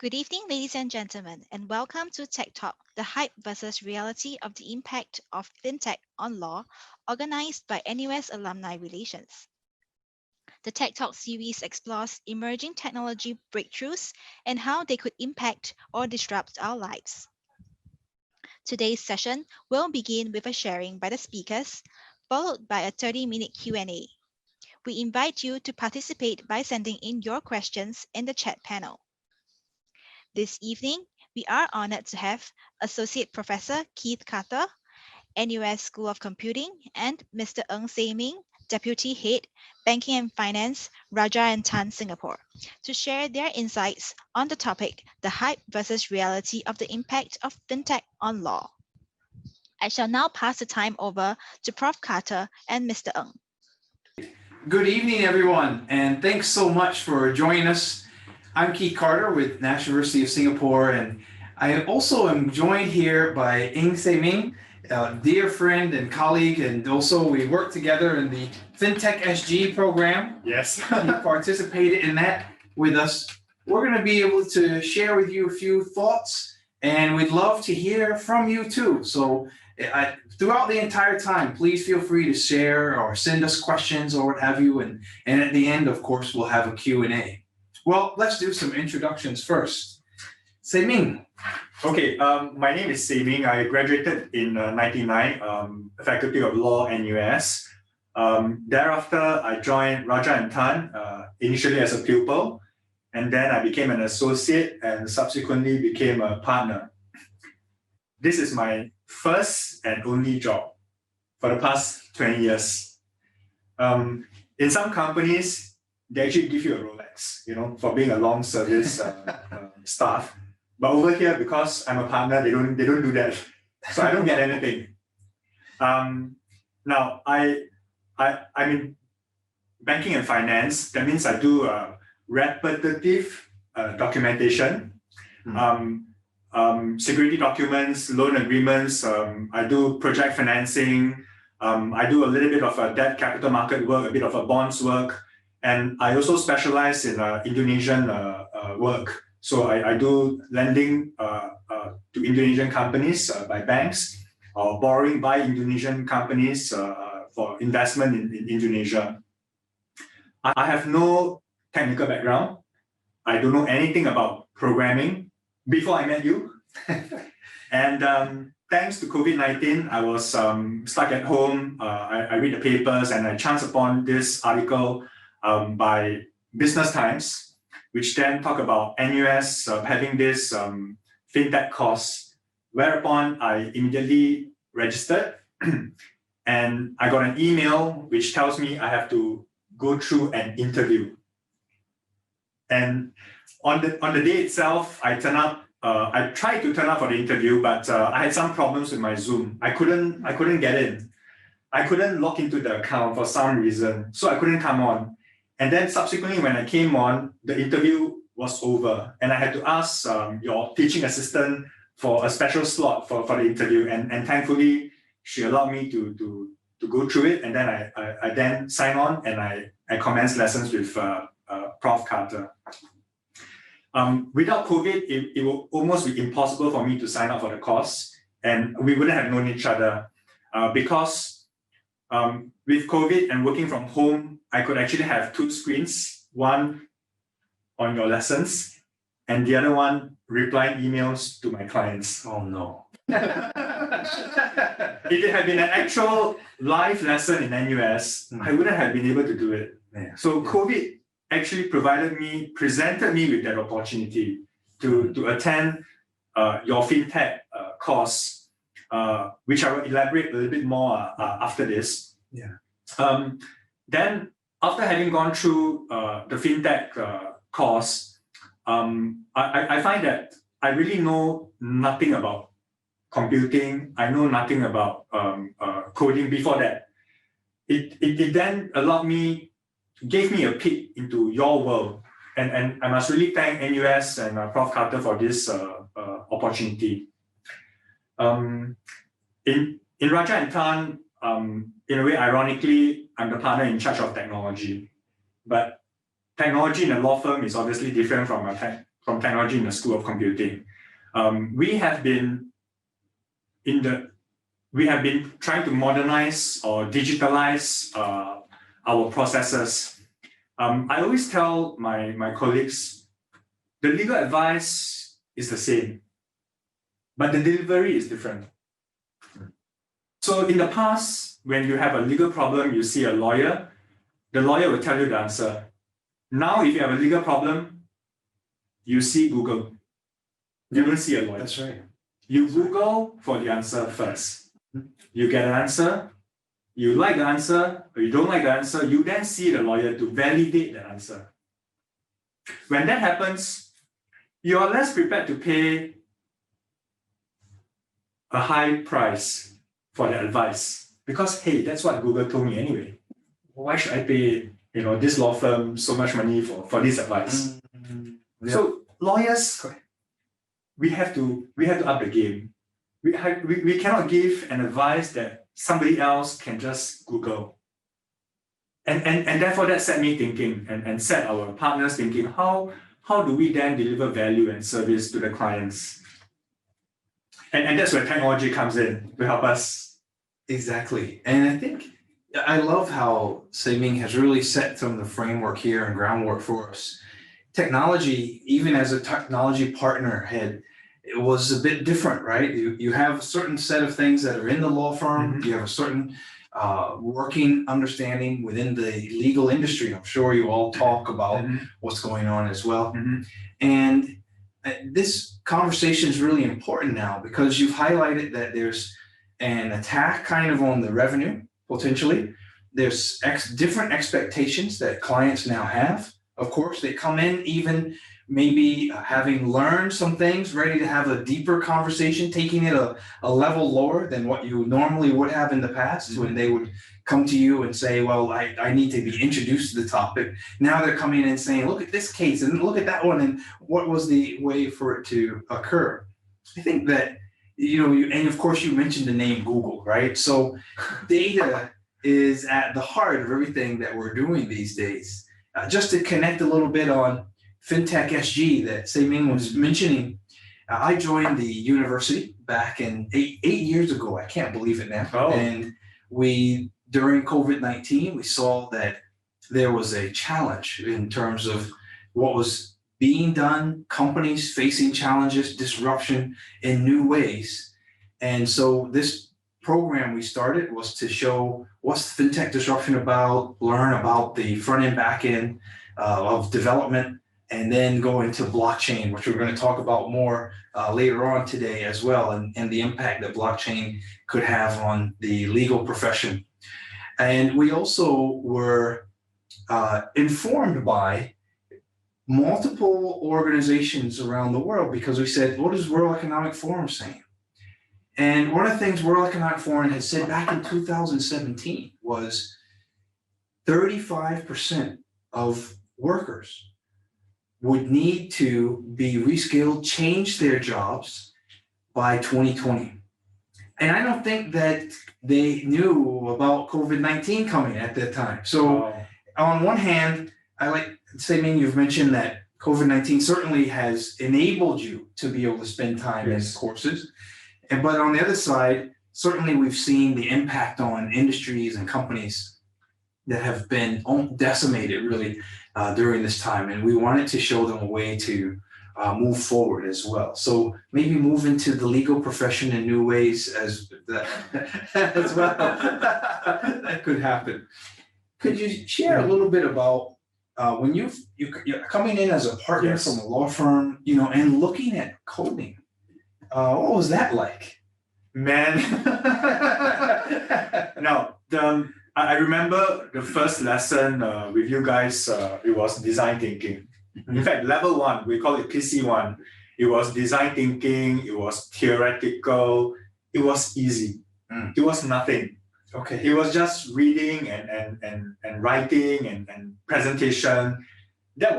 Good evening, ladies and gentlemen, and welcome to Tech Talk, the hype versus reality of the impact of FinTech on law, organized by NUS Alumni Relations. The Tech Talk series explores emerging technology breakthroughs and how they could impact or disrupt our lives. Today's session will begin with a sharing by the speakers, followed by a 30-minute Q&A. We invite you to participate by sending in your questions in the chat panel. This evening, we are honored to have Associate Professor Keith Carter, NUS School of Computing, and Mr. Ng Say Ming, Deputy Head, Banking and Finance, Raja and Tan, Singapore, to share their insights on the topic, the hype versus reality of the impact of FinTech on law. I shall now pass the time over to Prof. Carter and Mr. Ng. Good evening, everyone, and thanks so much for joining us. I'm Keith Carter with National University of Singapore, and I also am joined here by Ng Say Ming, a dear friend and colleague, and also we work together in the FinTech SG program. Yes. He participated in that with us. We're going to be able to share with you a few thoughts, and we'd love to hear from you too. So throughout the entire time, please feel free to share or send us questions or what have you, and at the end, of course, we'll have a Q&A. Well, let's do some introductions first. Say Ming. Okay, my name is Say Ming. I graduated in 1999, Faculty of Law, NUS. Thereafter, I joined Raja and Tan, initially as a pupil, and then I became an associate and subsequently became a partner. This is my first and only job for the past 20 years. In some companies, they actually give you a Rolex, for being a long service staff. But over here, because I'm a partner, they don't do that, so I don't get anything. Now I'm in banking and finance. That means I do repetitive documentation, security documents, loan agreements. I do project financing. I do a little bit of debt capital market work, a bit of a bonds work. And I also specialize in Indonesian work. So I do lending to Indonesian companies by banks, or borrowing by Indonesian companies for investment in Indonesia. I have no technical background. I don't know anything about programming before I met you. And thanks to COVID-19, I was stuck at home. I read the papers and I chanced upon this article by Business Times, which then talk about NUS having this FinTech course, whereupon I immediately registered and I got an email which tells me I have to go through an interview. And on the day itself, I tried to turn up for the interview, but I had some problems with my Zoom. I couldn't get in. I couldn't log into the account for some reason, so I couldn't come on. And then subsequently, when I came on, the interview was over, and I had to ask your teaching assistant for a special slot for the interview. And thankfully, she allowed me to go through it. And then I then signed on and I commenced lessons with Prof. Carter. Without COVID, it would almost be impossible for me to sign up for the course, and we wouldn't have known each other because with COVID and working from home, I could actually have two screens, one on your lessons and the other one replying emails to my clients. Oh no. If it had been an actual live lesson in NUS, I wouldn't have been able to do it. Yeah. So COVID actually presented me with that opportunity to attend your FinTech course, which I will elaborate a little bit more after this. Yeah. Then, after having gone through the FinTech course, I find that I really know nothing about computing. I know nothing about coding before that. It then gave me a peek into your world. And I must really thank NUS and Prof. Carter for this opportunity. In Raja and Tan, in a way, ironically, I'm the partner in charge of technology. But technology in a law firm is obviously different from from technology in the School of Computing. We have been trying to modernize or digitalize our processes. I always tell my colleagues, the legal advice is the same, but the delivery is different. So in the past, when you have a legal problem, you see a lawyer, the lawyer will tell you the answer. Now, if you have a legal problem, you see Google. You don't see a lawyer. That's right. You Google for the answer first. You get an answer, you like the answer, or you don't like the answer, you then see the lawyer to validate the answer. When that happens, you are less prepared to pay a high price for the advice because, hey, that's what Google told me anyway. Why should I pay, this law firm so much money for this advice? Yeah. So lawyers, we have to up the game. We cannot give an advice that somebody else can just Google. And therefore that set me thinking and set our partners thinking, how do we then deliver value and service to the clients? And that's where technology comes in to help us. Exactly. And I think I love how Sei-Ming has really set some of the framework here and groundwork for us. Technology, even as a technology partner, it was a bit different, right? You have a certain set of things that are in the law firm. Mm-hmm. You have a certain working understanding within the legal industry. I'm sure you all talk about what's going on as well. Mm-hmm. And this conversation is really important now because you've highlighted that there's an attack kind of on the revenue, potentially. There's different expectations that clients now have. Of course, they come in even maybe having learned some things, ready to have a deeper conversation, taking it a level lower than what you normally would have in the past when they would come to you and say, well, I need to be introduced to the topic. Now they're coming in and saying, look at this case and look at that one and what was the way for it to occur. I think that, and of course you mentioned the name Google, right? So data is at the heart of everything that we're doing these days. Just to connect a little bit on FinTech SG that Sei-Ming was mentioning, I joined the university back in eight years ago. I can't believe it now. Oh. And during COVID-19, we saw that there was a challenge in terms of what was being done, companies facing challenges, disruption in new ways. And so this program we started was to show what's FinTech disruption about, learn about the front end, back end of development, and then go into blockchain, which we're going to talk about more later on today as well, and the impact that blockchain could have on the legal profession. And we also were informed by multiple organizations around the world because we said, what is World Economic Forum saying? And one of the things World Economic Forum had said back in 2017 was 35% of workers would need to be reskilled, change their jobs by 2020. And I don't think that they knew about COVID-19 coming at that time. So on one hand, I like Sei-Ming, you've mentioned that COVID-19 certainly has enabled you to be able to spend time in courses. But on the other side, certainly we've seen the impact on industries and companies that have been decimated really during this time. And we wanted to show them a way to move forward as well. So maybe move into the legal profession in new ways as well. That could happen. Could you share a little bit about when you're coming in as a partner from a law firm, and looking at coding? What was that like? Man, no, I remember the first lesson with you guys, it was design thinking. In fact, level 1, we call it PC1. It was design thinking, it was theoretical, it was easy. It was nothing. Okay. It was just reading and writing and presentation. That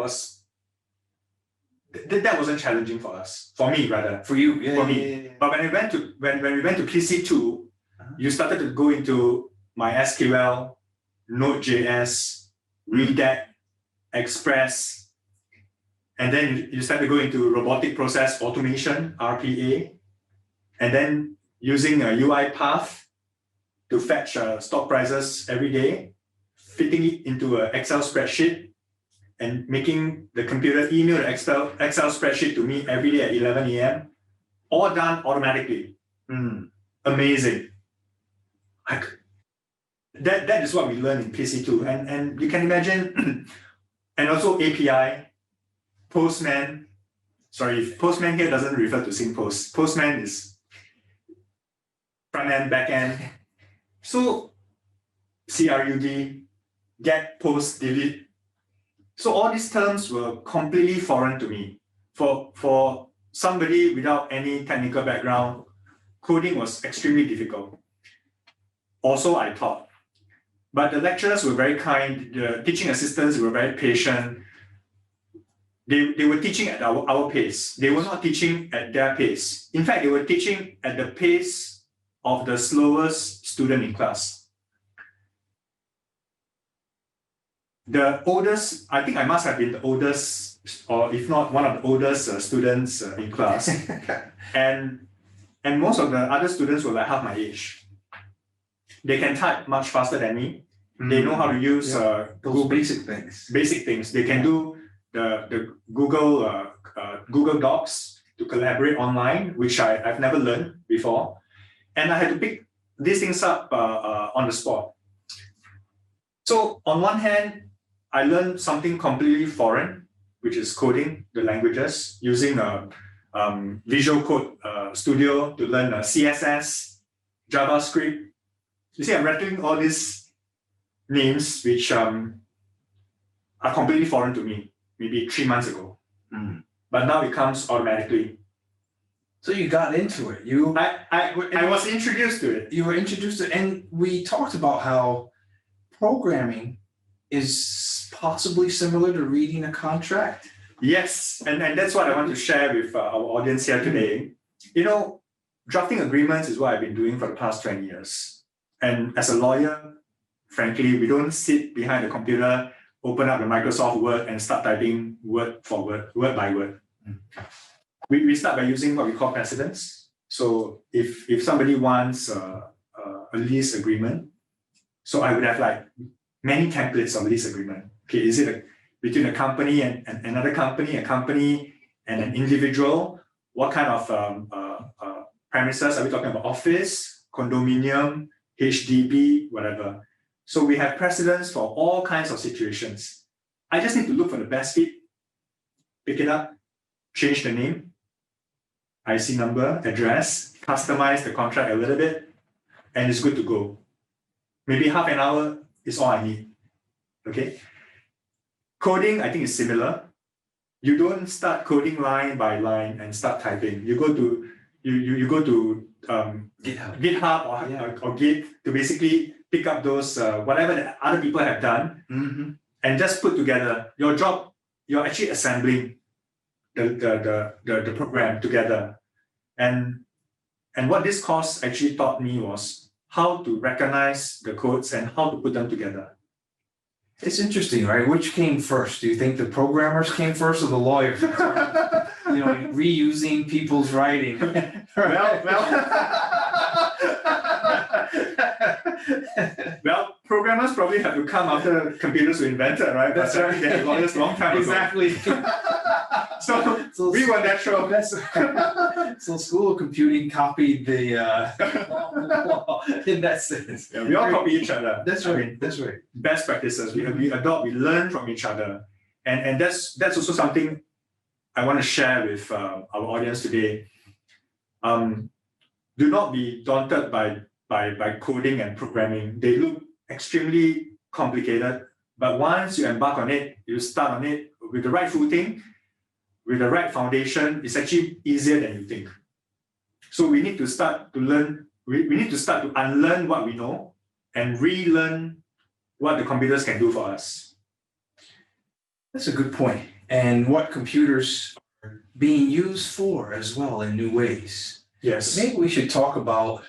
wasn't challenging for us. For me, rather. For you, yeah. For me. Yeah. But when we went to PC2, you started to go into MySQL, Node.js, Redact, Express, And then you start to go into robotic process automation, RPA, and then using a UiPath to fetch stock prices every day, fitting it into an Excel spreadsheet, and making the computer email the Excel spreadsheet to me every day at 11 a.m. All done automatically. Amazing. That is what we learned in PC2. And you can imagine, and also API, Postman. Sorry, Postman here doesn't refer to SingPost. Postman is front end, back end. So CRUD, get, post, delete. So all these terms were completely foreign to me. For somebody without any technical background, coding was extremely difficult. Also, I taught. But the lecturers were very kind, the teaching assistants were very patient. They were teaching at our pace. They were not teaching at their pace. In fact, they were teaching at the pace of the slowest student in class. The oldest, I think I must have been the oldest, or if not one of the oldest students in class. and most of the other students were like half my age. They can type much faster than me. They know how to use those basic things. Basic things. They can do the Google Docs to collaborate online, which I've never learned before. And I had to pick these things up on the spot. So on one hand, I learned something completely foreign, which is coding, the languages, using Visual Code Studio to learn CSS, JavaScript. You see, I'm rattling all these names which are completely foreign to me, maybe 3 months ago. But now it comes automatically. So you got into it. I was introduced to it. You were introduced to it, and we talked about how programming is possibly similar to reading a contract. Yes, and that's what I want to share with our audience here today. You know, drafting agreements is what I've been doing for the past 20 years. And as a lawyer, frankly, we don't sit behind the computer, open up the Microsoft Word and start typing word for word, word by word. We start by using what we call precedents. So if somebody wants a lease agreement, so I would have like many templates of lease agreement. Okay, is it between a company and another company, a company and an individual? What kind of premises are we talking about? Office, condominium, HDB, whatever. So we have precedents for all kinds of situations. I just need to look for the best fit, pick it up, change the name, IC number, address, customize the contract a little bit, and it's good to go. Maybe half an hour is all I need. Okay. Coding, I think, is similar. You don't start coding line by line and start typing. You go to GitHub or Git to basically pick up those whatever the other people have done and just put together. Your job, you're actually assembling the program together. And what this course actually taught me was how to recognize the codes and how to put them together. It's interesting, right? Which came first? Do you think the programmers came first or the lawyers? Reusing people's writing. Well, programmers probably have to come after computers were invented, right? That's right. They had lawyers a long time ago. Exactly. So we were natural. So School of Computing copied the law in that sense. Yeah, we all copy each other. That's right. That's right. Best practices. We adopt, we learn from each other. And that's also something I want to share with our audience today. Do not be daunted by coding and programming. They look extremely complicated, but once you embark on it, you start on it with the right footing, with the right foundation, it's actually easier than you think. So we need to start to learn, we need to start to unlearn what we know and relearn what the computers can do for us. That's a good point. And what computers are being used for as well in new ways. Yes. Maybe we should talk about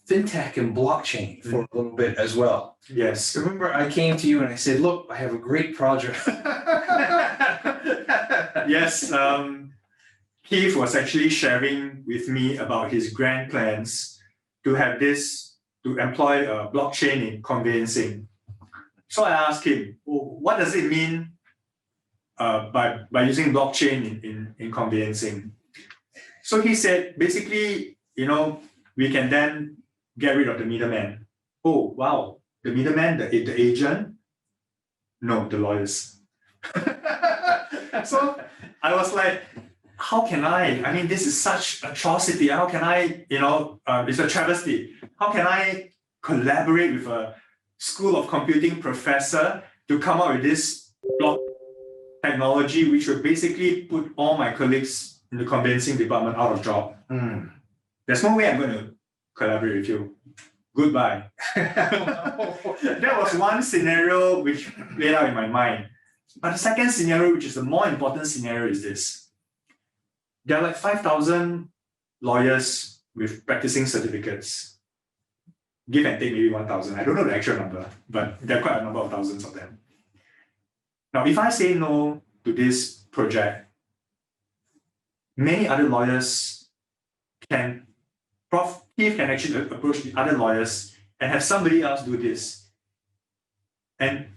FinTech and blockchain for a little bit as well. Yes. Remember, I came to you and I said, look, I have a great project. Yes, Keith was actually sharing with me about his grand plans to have this, to employ blockchain in conveyancing. So I asked him, what does it mean by using blockchain in conveyancing? So he said, basically, we can then get rid of the middleman. Oh, wow, the middleman, the agent? No, the lawyers. So I was like, how can I mean, this is such atrocity. How can I, it's a travesty. How can I collaborate with a school of computing professor to come up with this block technology, which would basically put all my colleagues in the conveyancing department out of job? There's no way I'm going to collaborate with you. Goodbye. That was one scenario which played out in my mind. But the second scenario, which is the more important scenario, is this. There are like 5,000 lawyers with practicing certificates. Give and take maybe 1,000. I don't know the actual number, but there are quite a number of thousands of them. Now, if I say no to this project, many other lawyers can, Prof. Keith can actually approach the other lawyers and have somebody else do this. And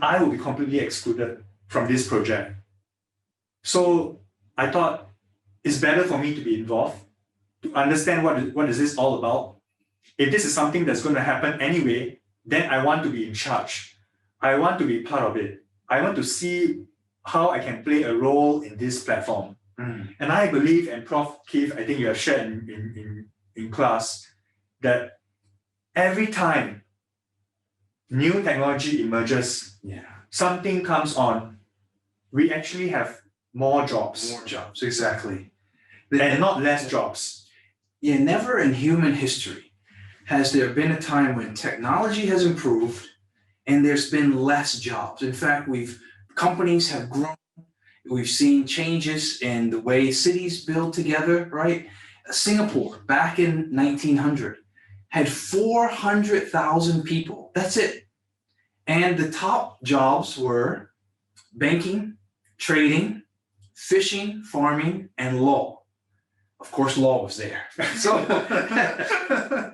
I will be completely excluded from this project. So I thought it's better for me to be involved, to understand what is this all about. If this is something that's going to happen anyway, then I want to be in charge. I want to be part of it. I want to see how I can play a role in this platform. And I believe, and Prof. Keith, I think you have shared in class, that every time new technology emerges, something comes on, we actually have more jobs. More jobs, exactly. And not less jobs. Yeah, never in human history has there been a time when technology has improved and there's been less jobs. In fact, companies have grown. We've seen changes in the way cities build together, right? Singapore, back in 1900, had 400,000 people. That's it. And the top jobs were banking, trading, fishing, farming, and law. Of course, law was there. So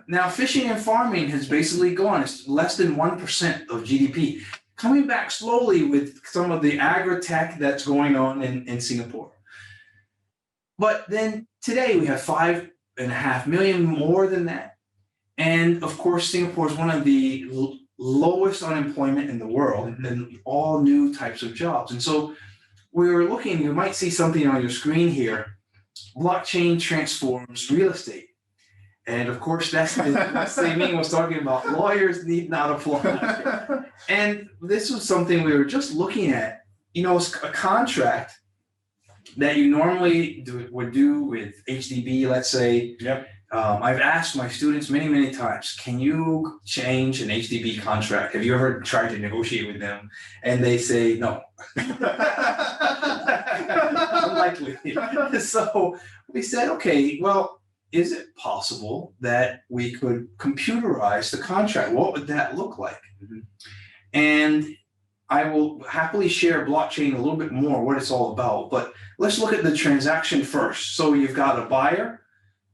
now fishing and farming has basically gone. It's less than 1% of GDP. Coming back slowly with some of the agri-tech that's going on in Singapore. But then today we have 5.5 million, more than that. And of course, Singapore is one of the lowest unemployment in the world and all new types of jobs. And so we were looking, you might see something on your screen here. Blockchain transforms real estate. And of course, that's what Ming was talking about. Lawyers need not apply. And this was something we were just looking at. It's a contract that you normally would do with HDB, let's say. Yep. I've asked my students many, many times, can you change an HDB contract? Have you ever tried to negotiate with them? And they say no. Unlikely. So we said, okay, well, is it possible that we could computerize the contract? What would that look like? And I will happily share blockchain a little bit more, what it's all about, but let's look at the transaction first. So you've got a buyer,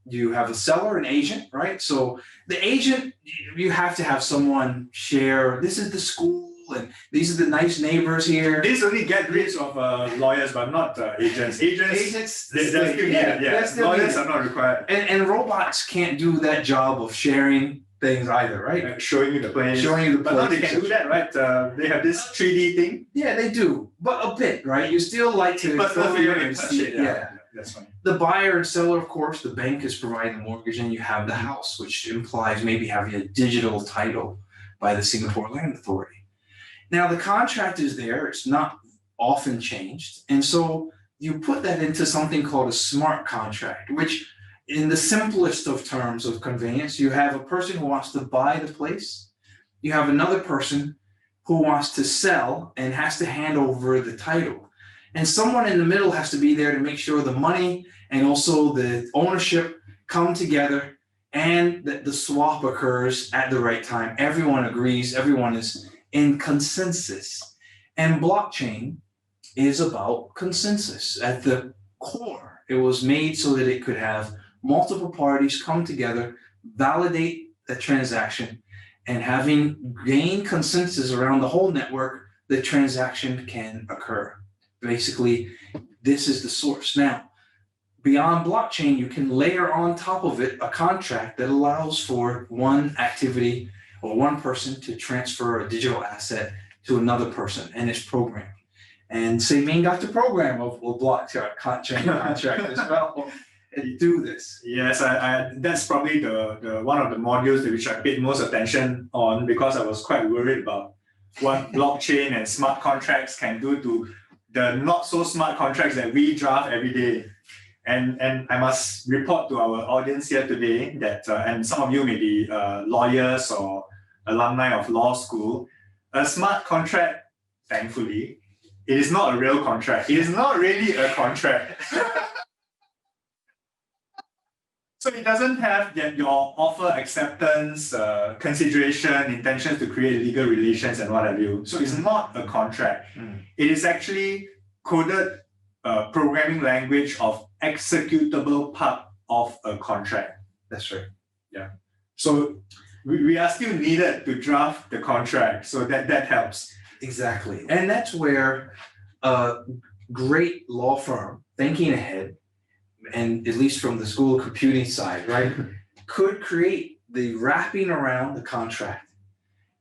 you have a seller, an agent, right? So the agent, you have to have someone share, this is the school, and these are the nice neighbors here. This only get rid of lawyers, but not agents. Agents, they're still needed. Yeah. Lawyers are not required. And robots can't do that job of sharing things either, right? Showing you the place. Showing you the But now place. they can do that, right? They have this 3D thing. Yeah, they do, but a bit, right? You still like to But go you here can and touch see it. it. Yeah. That's fine. The buyer and seller, of course, the bank is providing the mortgage, and you have the house, which implies maybe having a digital title by the Singapore Land Authority. Now, the contract is there. It's not often changed. And so you put that into something called a smart contract, which in the simplest of terms of conveyance, you have a person who wants to buy the place. You have another person who wants to sell and has to hand over the title. And someone in the middle has to be there to make sure the money and also the ownership come together and that the swap occurs at the right time. Everyone agrees, everyone is in consensus. And blockchain is about consensus. At the core, it was made so that it could have multiple parties come together, validate a transaction, and having gained consensus around the whole network, the transaction can occur. Basically, this is the source. Now, beyond blockchain, you can layer on top of it a contract that allows for one activity or one person to transfer a digital asset to another person, and it's programmed. And Ming got the program of blockchain contract as well and do this. Yes, I that's probably the one of the modules which I paid most attention on, because I was quite worried about what blockchain and smart contracts can do to the not so smart contracts that we draft every day. And I must report to our audience here today that, and some of you may be lawyers or alumni of law school, a smart contract, thankfully, it is not a real contract. It is not really a contract. So it doesn't have your offer, acceptance, consideration, intentions to create legal relations and what have you. So it's not a contract. It is actually coded programming language of executable part of a contract. That's right. Yeah. So we are still needed to draft the contract. So that helps. Exactly. And that's where a great law firm thinking ahead, and at least from the school of computing side, right, could create the wrapping around the contract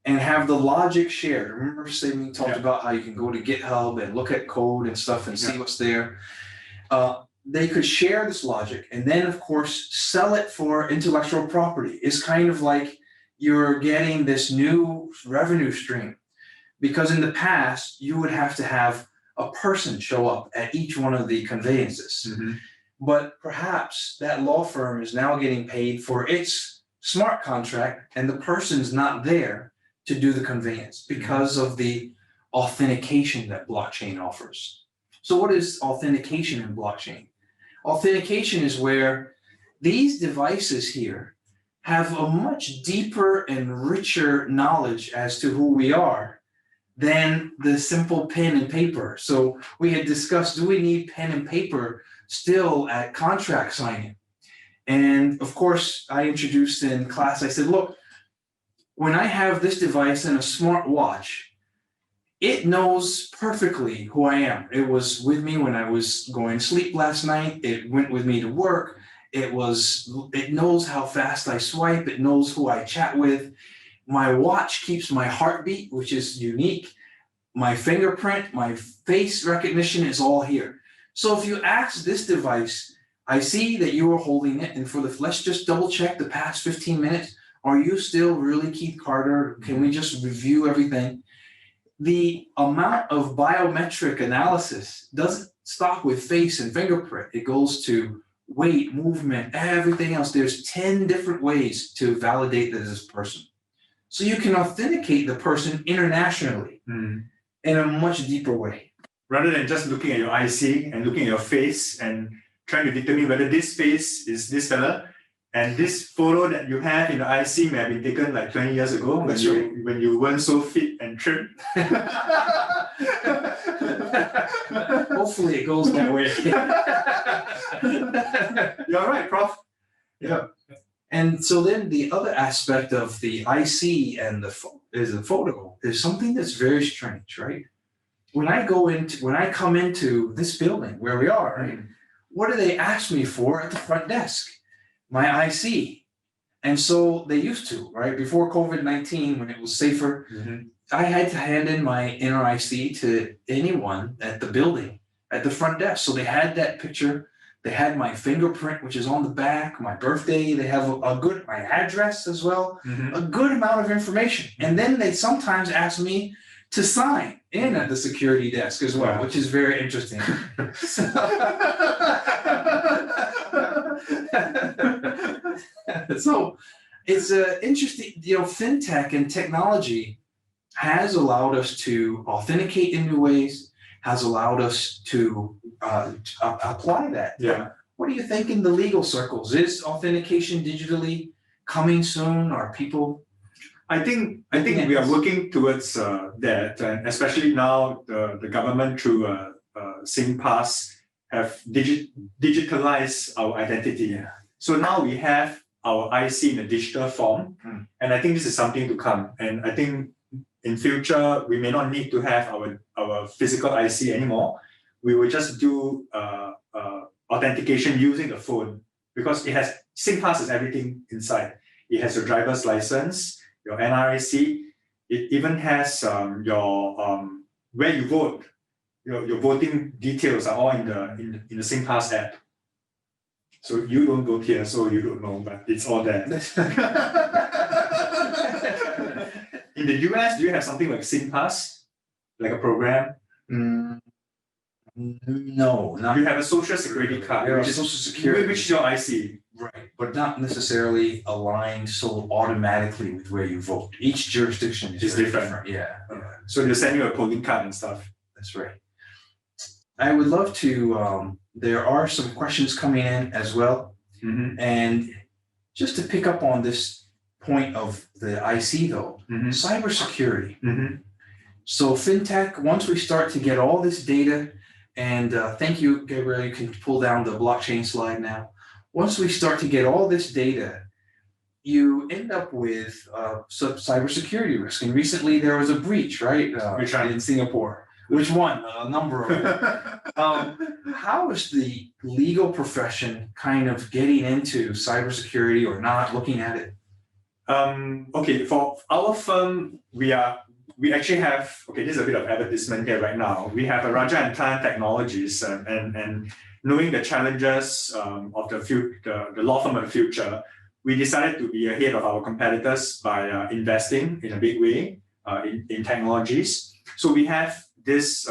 and have the logic shared. Remember, Sammy talked about how you can go to GitHub and look at code and stuff and see what's there. They could share this logic and then, of course, sell it for intellectual property. It's kind of like you're getting this new revenue stream, because in the past, you would have to have a person show up at each one of the conveyances. But perhaps that law firm is now getting paid for its smart contract and the person's not there to do the conveyance because of the authentication that blockchain offers. So what is authentication in blockchain? Authentication is where these devices here have a much deeper and richer knowledge as to who we are than the simple pen and paper. So we had discussed, do we need pen and paper still at contract signing? And of course, I introduced in class, I said, look, when I have this device and a smart watch, it knows perfectly who I am. It was with me when I was going to sleep last night. It went with me to work. It knows how fast I swipe. It knows who I chat with. My watch keeps my heartbeat, which is unique. My fingerprint, my face recognition is all here. So if you ask this device, I see that you are holding it, and let's just double check the past 15 minutes. Are you still really Keith Carter? Can we just review everything? The amount of biometric analysis doesn't stop with face and fingerprint. It goes to weight, movement, everything else. There's 10 different ways to validate that this person. So you can authenticate the person internationally in a much deeper way. Rather than just looking at your IC and looking at your face and trying to determine whether this face is this fella, and this photo that you have in the IC may have been taken like 20 years ago when you weren't so fit and trim. Hopefully it goes that way. You're right, Prof. Yeah. And so then the other aspect of the IC and the photo is something that's very strange, right? When I come into this building where we are, right? What do they ask me for at the front desk? My IC. And so they used to, right? Before COVID-19, when it was safer, I had to hand in my NRIC to anyone at the building, at the front desk. So they had that picture. They had my fingerprint, which is on the back, my birthday. They have my address as well, a good amount of information. And then they sometimes ask me to sign in at the security desk as well, which is very interesting. So it's interesting, FinTech and technology has allowed us to authenticate in new ways, has allowed us to apply that. Yeah. What do you think in the legal circles? Is authentication digitally coming soon? Are people? I think we are working towards that, and especially now the government through SingPass have digitalized our identity. Yeah. So now we have our IC in a digital form, and I think this is something to come. And I think in future we may not need to have our physical IC anymore. We will just do authentication using the phone, because it has SingPass is everything inside. It has your driver's license, your NRIC. It even has your where you vote. Your voting details are all in the SingPass app. So you don't vote here, so you don't know, but it's all there. In the US, do you have something like SingPass, like a program? No, not. You have a social security card, Yeah, which is social security, which is your IC. right, but not necessarily aligned so automatically with where you vote. Each jurisdiction is It's very different. Yeah, So they'll send you a polling card and stuff. that's right. I would love to. There are some questions coming in as well, and just to pick up on this point of the IC though, cybersecurity. So FinTech, once we start to get all this data, and thank you, Gabriel, you can pull down the blockchain slide now. Once we start to get all this data, you end up with some cybersecurity risk. And recently there was a breach, right? Which one? In Singapore. Which one? A number of them. How is the legal profession kind of getting into cybersecurity or not looking at it? Okay, for our firm, we actually have, okay, this is a bit of advertisement here right now. We have a Raja and Tan Technologies, and knowing the challenges of the law firm of the future, we decided to be ahead of our competitors by investing in a big way in technologies. So we have this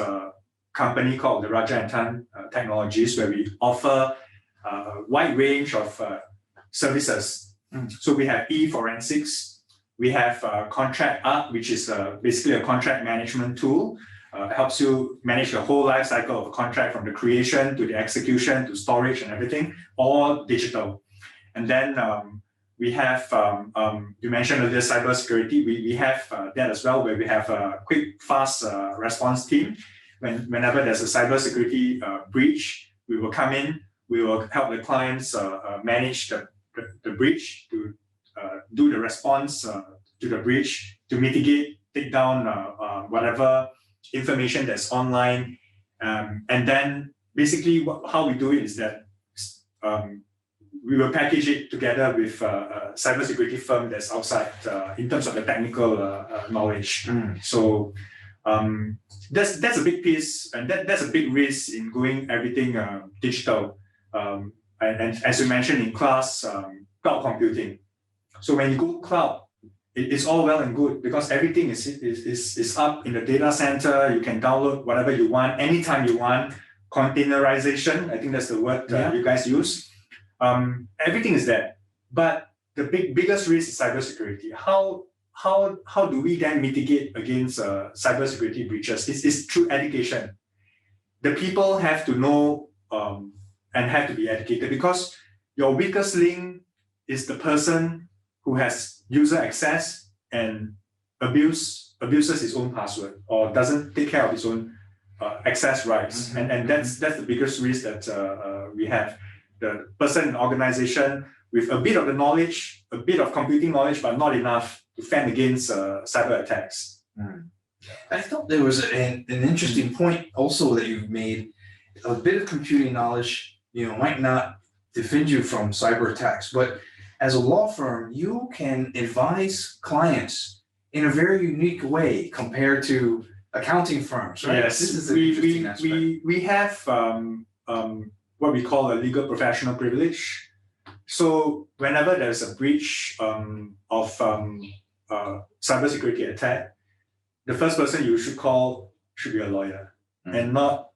company called the Raja and Tan Technologies, where we offer a wide range of services. So we have e-forensics, we have Contract Art, which is basically a contract management tool. Helps you manage the whole life cycle of a contract, from the creation to the execution to storage and everything, all digital. And then we have, you mentioned earlier, cybersecurity. We have that as well, where we have a quick, fast response team. Whenever there's a cybersecurity breach, we will come in, we will help the clients manage the breach, to do the response to the breach, to mitigate, take down whatever information that's online. And then basically how we do it is that we will package it together with a cybersecurity firm that's outside in terms of the technical knowledge. So that's a big piece, and that's a big risk in going everything digital. And as you mentioned in class, cloud computing. So when you go cloud, it's all well and good, because everything is up in the data center. You can download whatever you want, anytime you want. Containerization, I think that's the word you guys use. Everything is there. But the biggest risk is cybersecurity. How do we then mitigate against cybersecurity breaches? It's through education. The people have to know and have to be educated, because your weakest link is the person who has user access and abuses his own password, or doesn't take care of his own access rights. And that's the biggest risk that we have. The person in the organization with a bit of the knowledge, a bit of computing knowledge, but not enough to fend against cyber attacks. I thought there was an interesting point also that you've made. A bit of computing knowledge, might not defend you from cyber attacks, but as a law firm, you can advise clients in a very unique way compared to accounting firms, right? Yes, this is an interesting aspect. We have what we call a legal professional privilege. So whenever there's a breach of cybersecurity attack, the first person you should call should be a lawyer, and not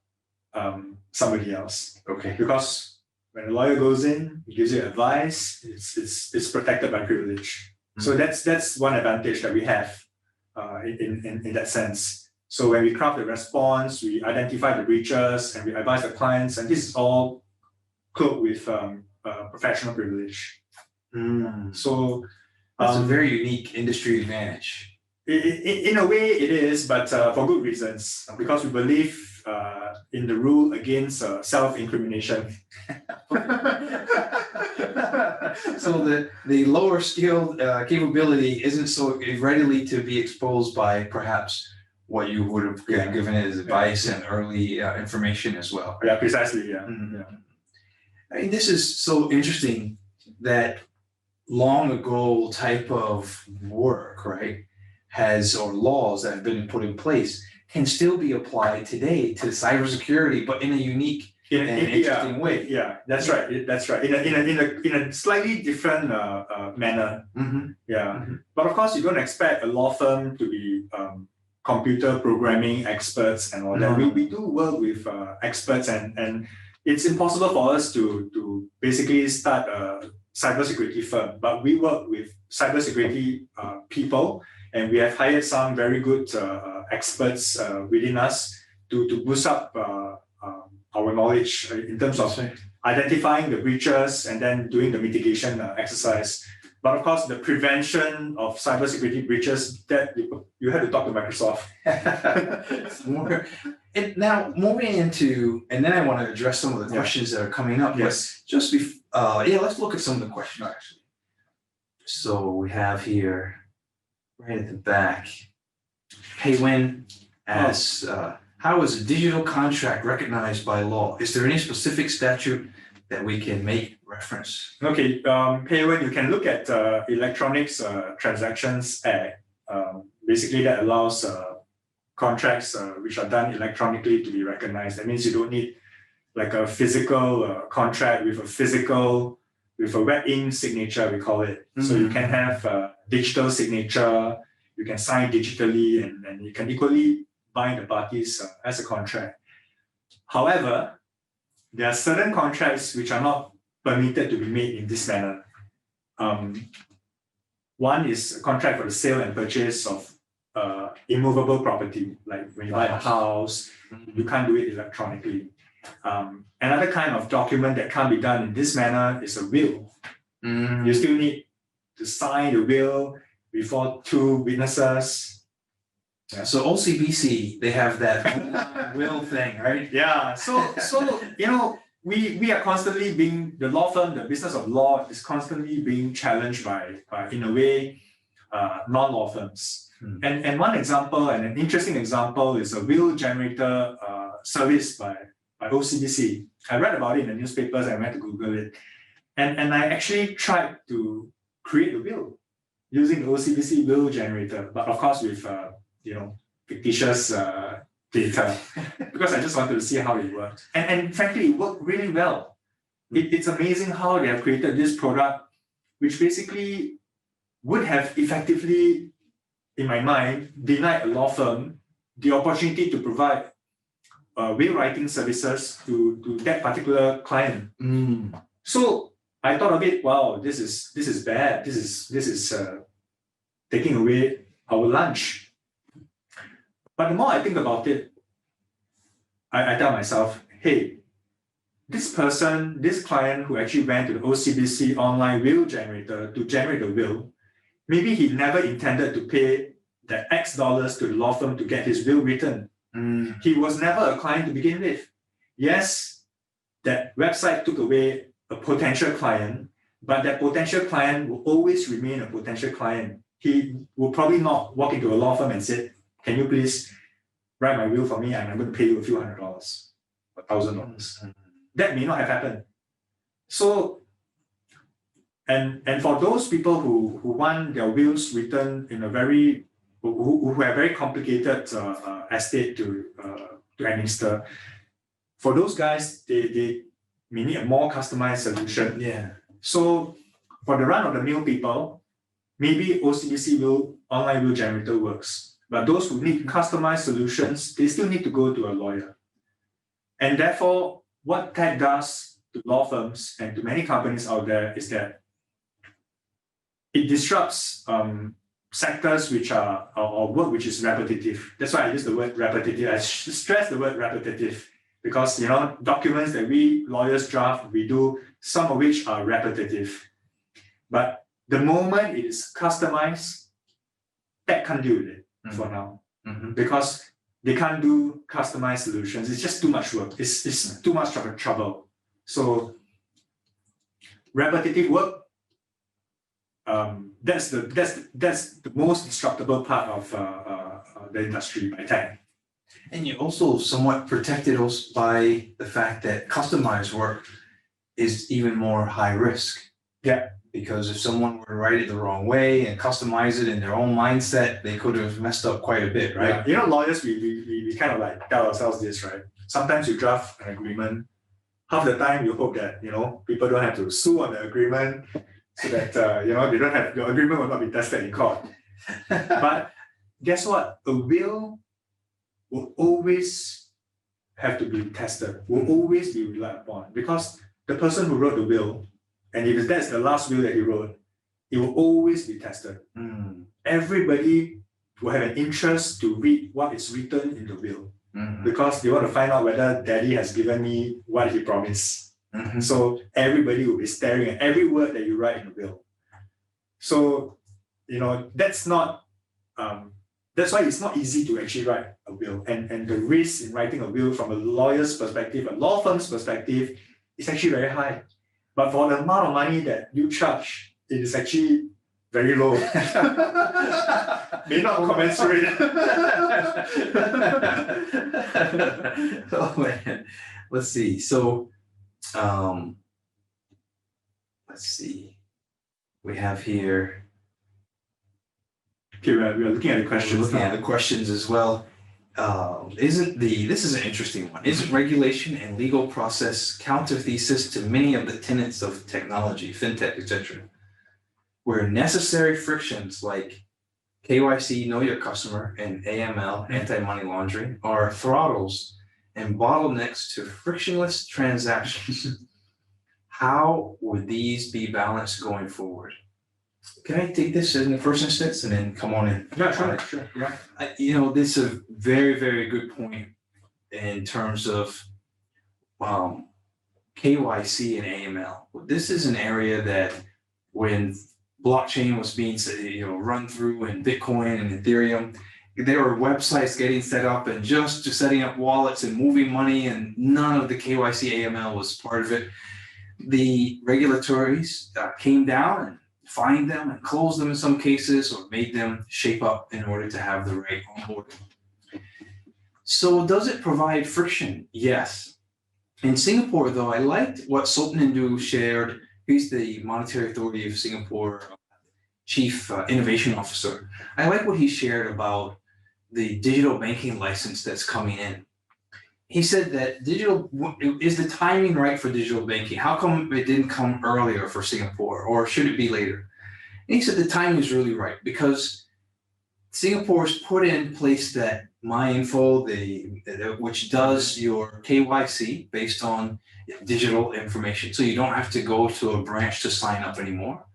somebody else. Okay. Because when a lawyer goes in, he gives you advice. It's protected by privilege. So that's one advantage that we have in that sense. So when we craft the response, we identify the breaches and we advise the clients, and this is all cloaked with professional privilege. So that's a very unique industry advantage. In a way, it is, but for good reasons. Because we believe in the rule against self-incrimination. So the lower skilled capability isn't so readily to be exposed by perhaps what you would have given it as advice and early information as well. Yeah, precisely. Yeah. Mhm. Yeah. I mean, this is so interesting that long ago type of work, right, or laws that have been put in place can still be applied today to cybersecurity, but in a unique and interesting way. Yeah, that's right. That's right. In a slightly different manner. Mm-hmm. Yeah. Mm-hmm. But of course, you don't expect a law firm to be computer programming experts and all that. No. We do work with experts, and it's impossible for us to basically start a cybersecurity firm. But we work with cybersecurity people, and we have hired some very good experts within us to boost up our knowledge in terms of identifying the breaches and then doing the mitigation exercise. But of course, the prevention of cybersecurity breaches, that you have to talk to Microsoft. Now, moving into, and then I want to address some of the questions that are coming up. Yes. But just before, let's look at some of the questions actually. So we have here, right at the back, Pei Wen asks, how is a digital contract recognized by law? Is there any specific statute that we can make reference? Okay, Pei Wen, you can look at Electronics Transactions Act. Basically, that allows contracts which are done electronically to be recognized. That means you don't need like a physical contract with a wet ink signature, we call it. Mm-hmm. So you can have a digital signature, you can sign digitally, and you can equally bind the parties as a contract. However, there are certain contracts which are not permitted to be made in this manner. One is a contract for the sale and purchase of immovable property, like when you buy a house, you can't do it electronically. Another kind of document that can't be done in this manner is a will. You still need to sign the will before two witnesses. Yeah. So OCBC, they have that will thing, right? Yeah. So you know, we are constantly being, the law firm, the business of law is constantly being challenged by in a way, non-law firms. And one example, and an interesting example, is a will generator service by OCBC. I read about it in the newspapers. I went to Google it, and I actually tried to create a will using the OCBC will generator, but of course with fictitious data, because I just wanted to see how it worked. And frankly, it worked really well. It's amazing how they have created this product, which basically would have effectively, in my mind, denied a law firm the opportunity to provide will writing services to that particular client. So I thought of it, wow, this is bad. This is taking away our lunch. But the more I think about it, I tell myself, hey, this client who actually went to the OCBC online will generator to generate a will, maybe he never intended to pay the X dollars to the law firm to get his will written. He was never a client to begin with. Yes, that website took away a potential client, but that potential client will always remain a potential client. He will probably not walk into a law firm and say, can you please write my will for me and I'm going to pay you a few $100 or $1,000. That may not have happened. So, and for those people who want their wills written in a very, who have very complicated estate to administer, for those guys, they may need a more customized solution. Yeah. So for the run-of-the-mill people, maybe OCBC online will generator works. But those who need customized solutions, they still need to go to a lawyer. And therefore, what that does to law firms and to many companies out there is that it disrupts sectors which are, or work which is repetitive. That's why I use the word repetitive. I stress the word repetitive because, documents that we lawyers draft, we do, some of which are repetitive. But the moment it is customized, that can't deal with it for now. Because they can't do customized solutions. It's just too much work. It's too much of a trouble. So repetitive work, that's the most instructable part of the industry by tech. And you're also somewhat protected also by the fact that customized work is even more high risk. Yeah. Because if someone were to write it the wrong way and customize it in their own mindset, they could have messed up quite a bit, right? Yeah. You know, lawyers, we kind of like tell ourselves this, right? Sometimes you draft an agreement, half the time you hope that, people don't have to sue on the agreement so that, they don't have, your agreement will not be tested in court. But guess what? A will will always have to be tested, will always be relied upon, because the person who wrote the will, and if that's the last will that he wrote, it will always be tested. Everybody will have an interest to read what is written in the will, because they want to find out whether daddy has given me what he promised. So everybody will be staring at every word that you write in the will. So, that's not, that's why it's not easy to actually write a will. And the risk in writing a will from a lawyer's perspective, a law firm's perspective, is actually very high. But for the amount of money that you charge, it is actually very low. May not commensurate. Oh man, let's see. So, let's see. We have here. Okay, we are looking at the questions. Looking at the questions as well. This is an interesting one. Isn't regulation and legal process counter-thesis to many of the tenets of technology, FinTech, etc., where necessary frictions like KYC, know your customer, and AML, anti-money laundering, are throttles and bottlenecks to frictionless transactions? How would these be balanced going forward? Can I take this in the first instance and then come on in? Yeah, sure. Yeah. This is a very, very good point in terms of KYC and AML. This is an area that when blockchain was being run through in Bitcoin and Ethereum, there were websites getting set up and just setting up wallets and moving money, and none of the KYC AML was part of it. The regulators came down and fined them and closed them in some cases, or made them shape up in order to have the right onboarding. So does it provide friction? Yes. In Singapore, though, I liked what Sopnendu shared. He's the Monetary Authority of Singapore Chief Innovation Officer. I like what he shared about the digital banking license that's coming in. He said that is the timing right for digital banking? How come it didn't come earlier for Singapore, or should it be later? And he said the timing is really right because Singapore's put in place that MyInfo, which does your KYC based on digital information. So you don't have to go to a branch to sign up anymore.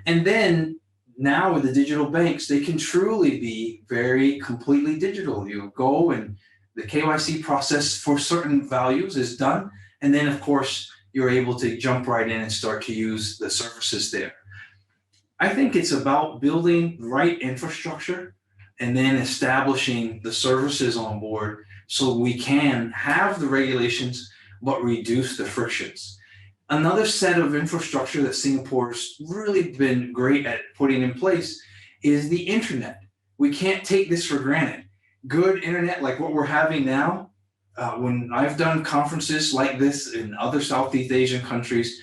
And then now with the digital banks, they can truly be very completely digital. You go and the KYC process for certain values is done. And then of course, you're able to jump right in and start to use the services there. I think it's about building the right infrastructure and then establishing the services on board so we can have the regulations, but reduce the frictions. Another set of infrastructure that Singapore's really been great at putting in place is the internet. We can't take this for granted. Good internet like what we're having now, when I've done conferences like this in other Southeast Asian countries,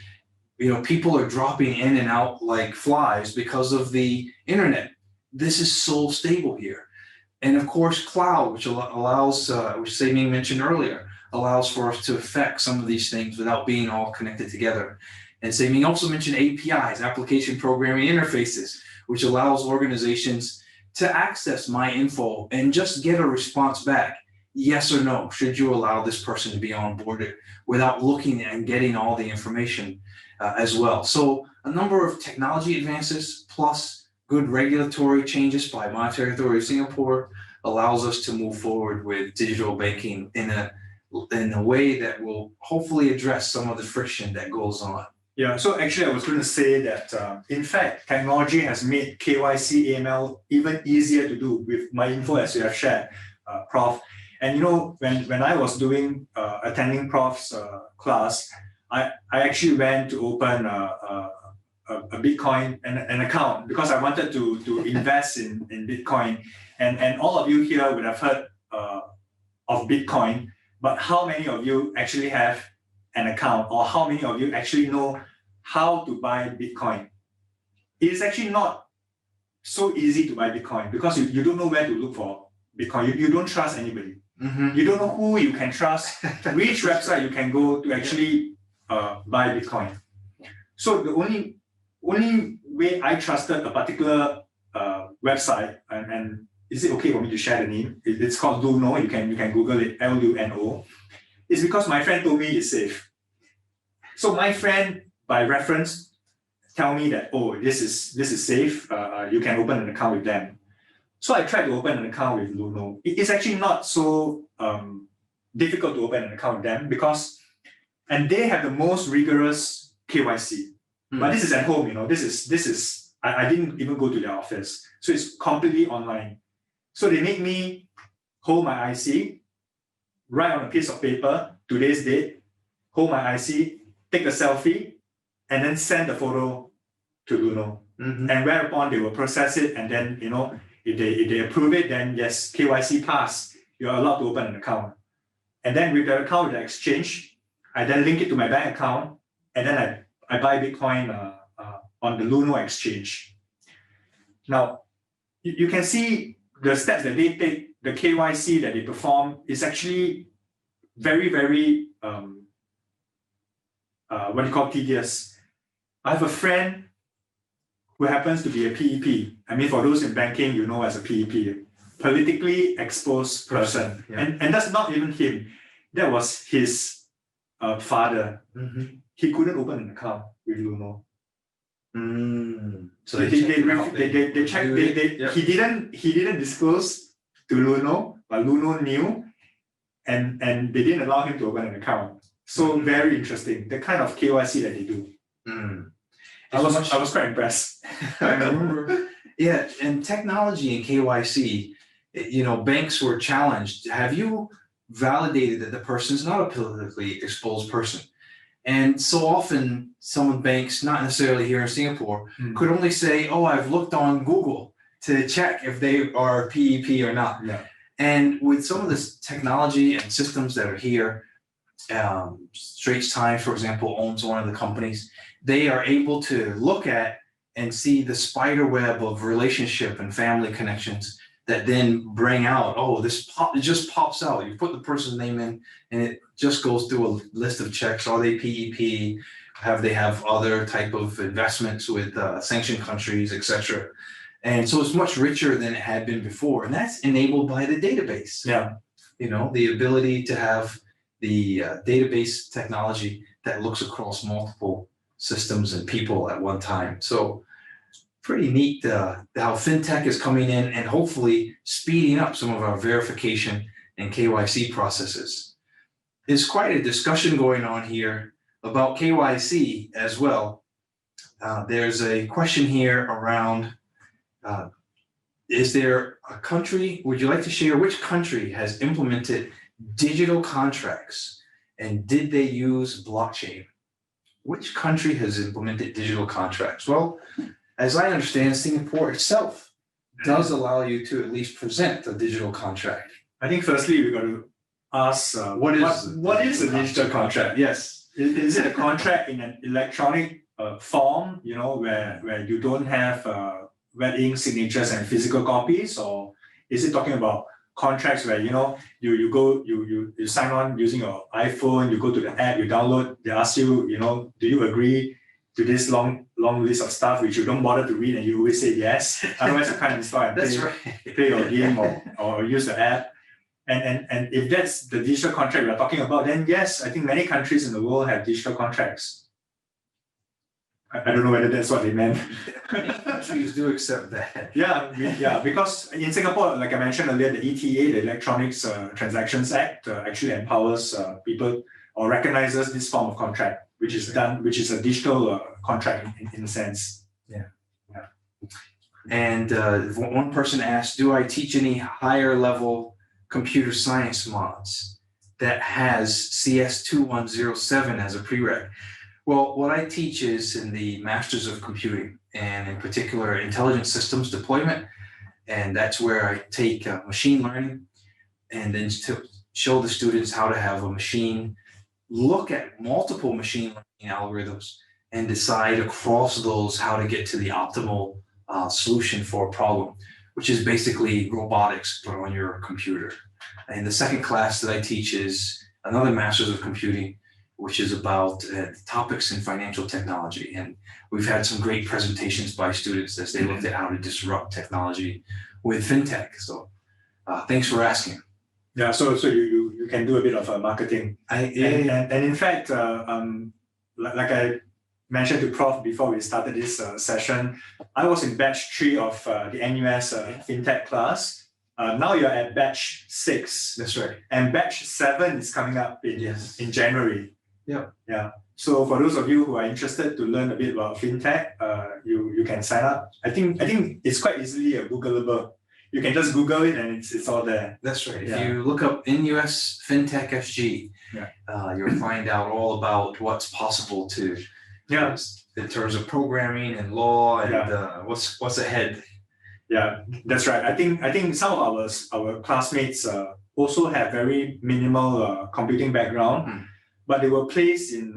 people are dropping in and out like flies because of the internet. This is so stable here. And of course, cloud, which allows, which Seiming mentioned earlier, allows for us to affect some of these things without being all connected together. And Seiming also mentioned APIs, application programming interfaces, which allows organizations to access MyInfo and just get a response back. Yes or no, should you allow this person to be onboarded without looking and getting all the information as well. So a number of technology advances plus good regulatory changes by Monetary Authority of Singapore allows us to move forward with digital banking in a way that will hopefully address some of the friction that goes on. Yeah, so actually I was going to say that in fact, technology has made KYC AML even easier to do with MyInfo, as you have shared. Prof. And when I was doing attending Prof's class, I actually went to open a Bitcoin an account because I wanted to invest in Bitcoin. And all of you here would have heard of Bitcoin, but how many of you actually have an account, or how many of you actually know how to buy Bitcoin? It is actually not so easy to buy Bitcoin because you don't know where to look for Bitcoin. You don't trust anybody. Mm-hmm. You don't know who you can trust, which website you can go to actually buy Bitcoin. So the only way I trusted a particular website, and is it okay for me to share the name? It's called Luno. You can Google it, Luno. It's because my friend told me it's safe. So my friend, by reference, tell me that, oh, this is safe. You can open an account with them. So I tried to open an account with Luno. It's actually not so difficult to open an account with them and they have the most rigorous KYC. But this is at home, This is I didn't even go to their office, so it's completely online. So they make me hold my IC, write on a piece of paper today's date, hold my IC, take a selfie, and then send the photo to Luno. Mm-hmm. And whereupon they will process it, and then if they approve it, then yes, KYC pass, you're allowed to open an account. And then with the account with the exchange, I then link it to my bank account, and then I buy Bitcoin on the Luno exchange. Now, you can see the steps that they take, the KYC that they perform is actually very, very, tedious. I have a friend who happens to be a PEP. I mean, for those in banking, as a PEP, politically exposed person. Yeah. And that's not even him. That was his father. Mm-hmm. He couldn't open an account with Luno. So They checked. He didn't disclose to Luno, but Luno knew, and they didn't allow him to open an account. So very interesting, the kind of KYC that they do. I was quite impressed. I remember. Yeah, and technology and KYC, banks were challenged. Have you validated that the person is not a politically exposed person? And so often, some banks, not necessarily here in Singapore, could only say, "Oh, I've looked on Google to check if they are PEP or not." Yeah. And with some of this technology and systems that are here, Straits Times, for example, owns one of the companies. They are able to look at and see the spider web of relationship and family connections that then bring out, oh, it just pops out. You put the person's name in, and it just goes through a list of checks. Are they PEP? They have other type of investments with sanctioned countries, etc. And so it's much richer than it had been before, and that's enabled by the database. Yeah. The ability to have the database technology that looks across multiple systems and people at one time. So pretty neat how FinTech is coming in and hopefully speeding up some of our verification and KYC processes. There's quite a discussion going on here about KYC as well. There's a question here around, is there a country, would you like to share which country has implemented digital contracts, and did they use blockchain? Which country has implemented digital contracts? Well, as I understand, Singapore itself does allow you to at least present a digital contract. I think firstly we got to ask what is a digital contract? Yes, is it a contract in an electronic form? Where you don't have red ink signatures and physical copies, or is it talking about contracts where you sign on using your iPhone, you go to the app, you download, they ask you, do you agree to this long list of stuff which you don't bother to read and you always say yes, otherwise you can't install and play your game or use the app. And if that's the digital contract we're talking about, then yes, I think many countries in the world have digital contracts. I don't know whether that's what they meant. Countries do accept that. Yeah, because in Singapore, like I mentioned earlier, the ETA, the Electronics Transactions Act, actually empowers people or recognizes this form of contract, which is a digital contract in a sense. Yeah. And one person asked, do I teach any higher level computer science mods that has CS2107 as a prereq. Well, what I teach is in the Masters of Computing, and in particular, intelligent systems deployment. And that's where I take machine learning and then to show the students how to have a machine look at multiple machine learning algorithms and decide across those how to get to the optimal solution for a problem, which is basically robotics but on your computer. And the second class that I teach is another Masters of Computing, which is about topics in financial technology. And we've had some great presentations by students as they looked at how to disrupt technology with FinTech. So thanks for asking. Yeah, so you can do a bit of marketing. And in fact, like I mentioned to Prof before we started this session, I was in batch 3 of the NUS FinTech class. Now you're at batch 6. That's right. And batch 7 is coming up in January. Yeah. Yeah. So for those of you who are interested to learn a bit about FinTech, you can sign up. I think it's quite easily Googleable. You can just Google it and it's all there. That's right. If you look up NUS FinTech FG, you'll find out all about what's possible to, in terms of programming and law and what's ahead. Yeah, that's right. I think some of our classmates also have very minimal computing background, but they were placed in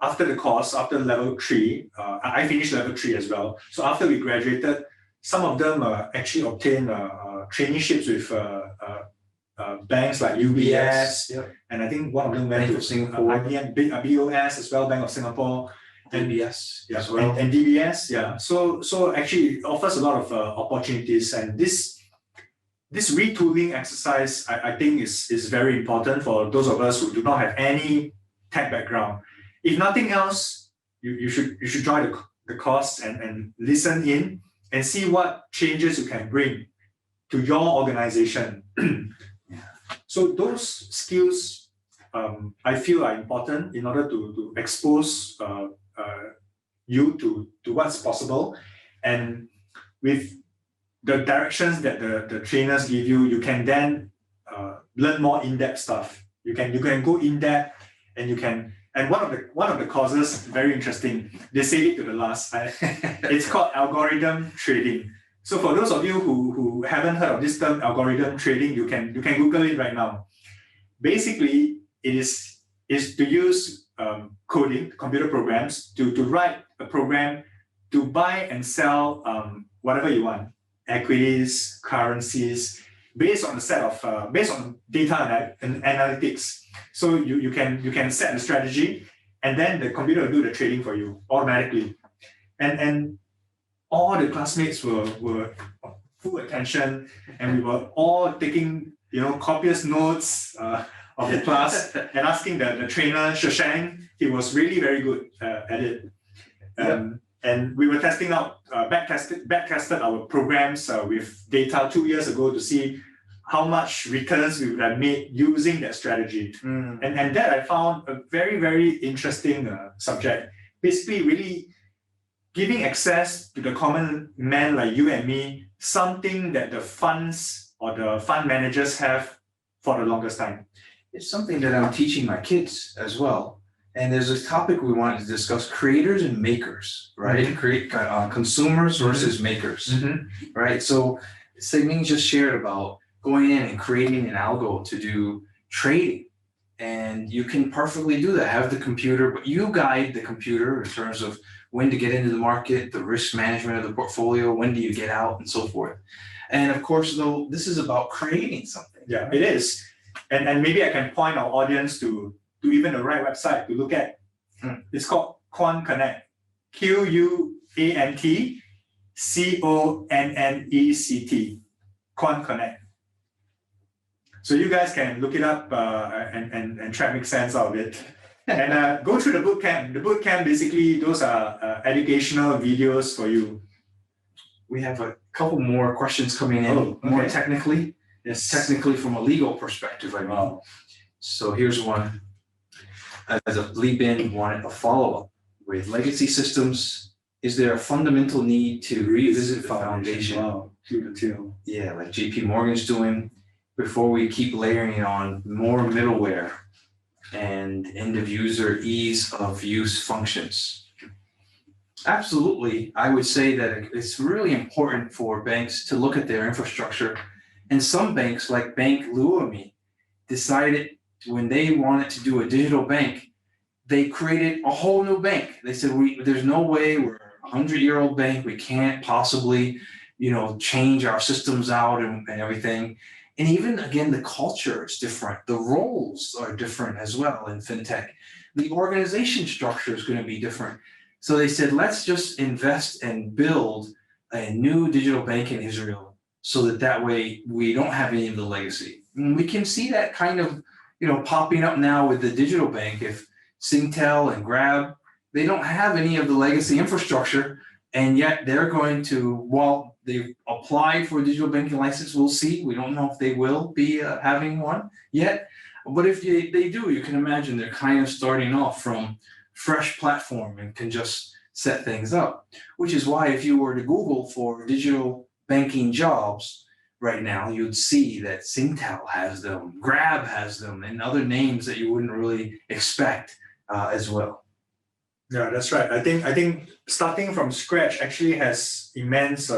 after the course, after level 3. I finished level 3 as well. So after we graduated, some of them actually obtained traineeships with banks like UBS, and I think one of them went to Singapore, BOS as well, Bank of Singapore, and DBS as well, and DBS. Yeah, so actually it offers a lot of opportunities, and this retooling exercise I think is very important for those of us who do not have any tech background. If nothing else, you should join the course and listen in and see what changes you can bring to your organization. So those skills I feel are important in order to expose you to what's possible, and with the directions that the trainers give you, you can then learn more in-depth stuff. You can go in-depth, and you can. And one of the courses, very interesting, they say it to the last. It's called algorithm trading. So for those of you who haven't heard of this term, algorithm trading, you can Google it right now. Basically, it is to use coding, computer programs, to write a program to buy and sell whatever you want, equities, currencies, based on based on data and analytics. So you can set the strategy, and then the computer will do the trading for you automatically. And all the classmates were full attention, and we were all taking copious notes of the class and asking the trainer Shashank. He was really very good at it. And we were testing out, backtested our programs with data 2 years ago to see how much returns we would have made using that strategy. And that I found a very, very interesting subject. Basically, really giving access to the common man like you and me, something that the funds or the fund managers have for the longest time. It's something that I'm teaching my kids as well. And there's a topic we wanted to discuss: creators and makers, right? Consumers versus makers, right? So Segming just shared about going in and creating an algo to do trading. And you can perfectly do that, have the computer, but you guide the computer in terms of when to get into the market, the risk management of the portfolio, when do you get out, and so forth. And of course, though, this is about creating something. Yeah, it is. And maybe I can point our audience to even the right website to look at. It's called Quant Connect, QUANTCONNECT, Quant Connect. So you guys can look it up and try to make sense out of it. And go through the bootcamp. The bootcamp, basically, those are educational videos for you. We have a couple more questions coming in, more technically. Yes. Technically from a legal perspective, I mean. So here's one. As a lead-in, wanted a follow-up. With legacy systems, is there a fundamental need to revisit the foundation? Wow, to the tail. Yeah, like JP Morgan's doing. before we keep layering on more middleware and end of user ease of use functions. Absolutely, I would say that it's really important for banks to look at their infrastructure. And some banks, like Bank Luomi, decided when they wanted to do a digital bank, they created a whole new bank. They said, there's no way, we're a 100-year-old bank, we can't possibly, change our systems out and everything. And even, again, the culture is different. The roles are different as well in FinTech. The organization structure is going to be different. So they said, let's just invest and build a new digital bank in Israel so that way we don't have any of the legacy. And we can see that kind of, popping up now with the digital bank. If Singtel and Grab, they don't have any of the legacy infrastructure, and yet they're going to, while they've applied for a digital banking license, we'll see. We don't know if they will be having one yet. But if they do, you can imagine they're kind of starting off from fresh platform and can just set things up, which is why if you were to Google for digital banking jobs right now, you'd see that Singtel has them, Grab has them, and other names that you wouldn't really expect as well. Yeah, that's right. I think starting from scratch actually has immense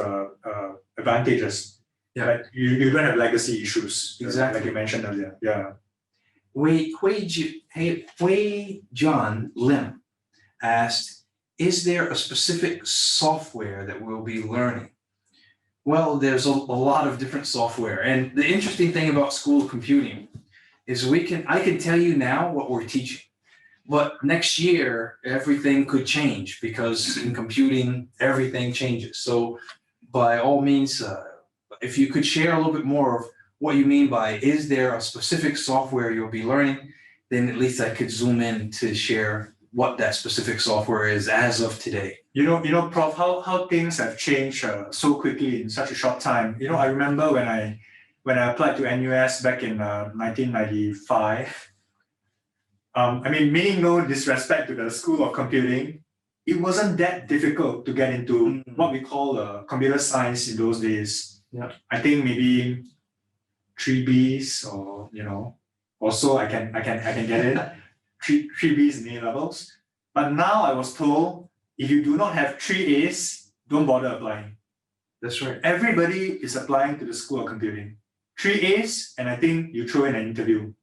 advantages. Yeah. Like you don't have legacy issues. Exactly. Like you mentioned earlier. Yeah. Hui John Lim asked, is there a specific software that we'll be learning? Well, there's a lot of different software. And the interesting thing about school of computing is I can tell you now what we're teaching. But next year, everything could change because in computing, everything changes. So by all means, if you could share a little bit more of what you mean by, is there a specific software you'll be learning, then at least I could zoom in to share what that specific software is as of today. Prof, how things have changed so quickly in such a short time. I remember when I applied to NUS back in 1995. Meaning no disrespect to the School of Computing, it wasn't that difficult to get into what we call computer science in those days. Yeah. I think maybe 3Bs or so I can get in. 3Bs in A levels. But now I was told if you do not have 3As, don't bother applying. That's right. Everybody is applying to the School of Computing. 3As, and I think you throw in an interview.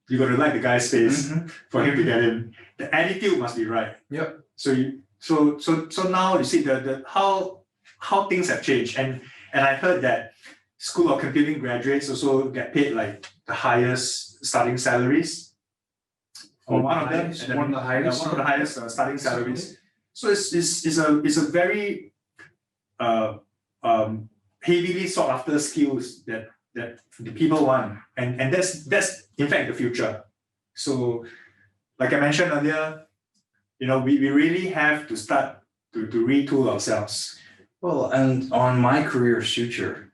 You got to like the guy's face for him to get in. The attitude must be right. Yep. So now you see the how things have changed, and I heard that School of Computing graduates also get paid like the highest starting salaries. Or one of them, one of the highest starting salaries. So it's a very heavily sought after skills that the people want, and that's in fact the future. So like I mentioned earlier, we really have to start to retool ourselves. Well, and on my career's future,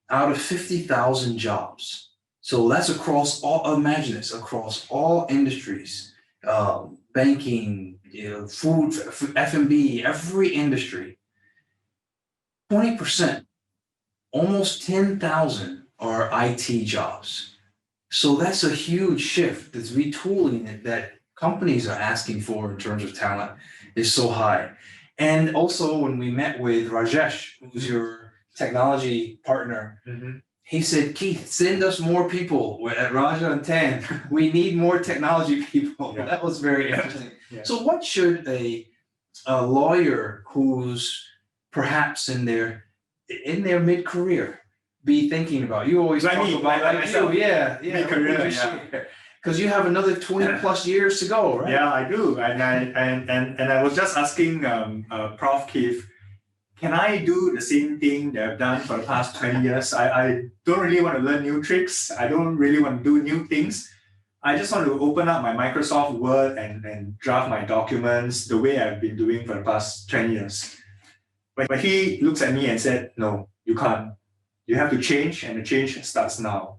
out of 50,000 jobs, so that's across all, imagine this, across all industries, banking, food, F&B, every industry, 20%, almost 10,000 are IT jobs. So that's a huge shift. This retooling that companies are asking for in terms of talent is so high. And also when we met with Rajesh, who's your technology partner, he said, Keith, send us more people. We're at Raja and Tan. We need more technology people. Yeah. That was very interesting. Yeah. So what should a lawyer who's perhaps in their mid-career be thinking about? You always talk about myself. Mid-career, because you have another 20 plus years to go, right? Yeah, I do. And I was just asking Prof. Keith, can I do the same thing that I've done for the past 20 years? I don't really want to learn new tricks. I don't really want to do new things. I just want to open up my Microsoft Word and draft my documents the way I've been doing for the past 20 years. But he looks at me and said, no, you can't. You have to change, and the change starts now.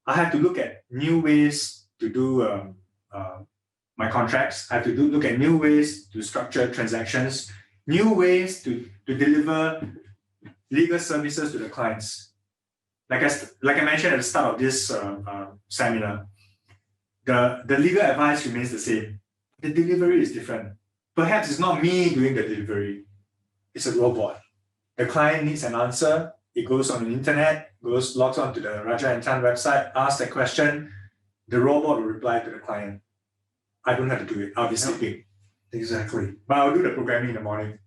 I have to look at new ways to do my contracts. I have to look at new ways to structure transactions, new ways to deliver legal services to the clients. like I mentioned at the start of this seminar, the legal advice remains the same. The delivery is different. Perhaps it's not me doing the delivery, it's a robot. The client needs an answer, it goes on the internet, logs onto the Raja and Tan website, asks that question, the robot will reply to the client. I don't have to do it, I'll be sleeping. Exactly. But I'll do the programming in the morning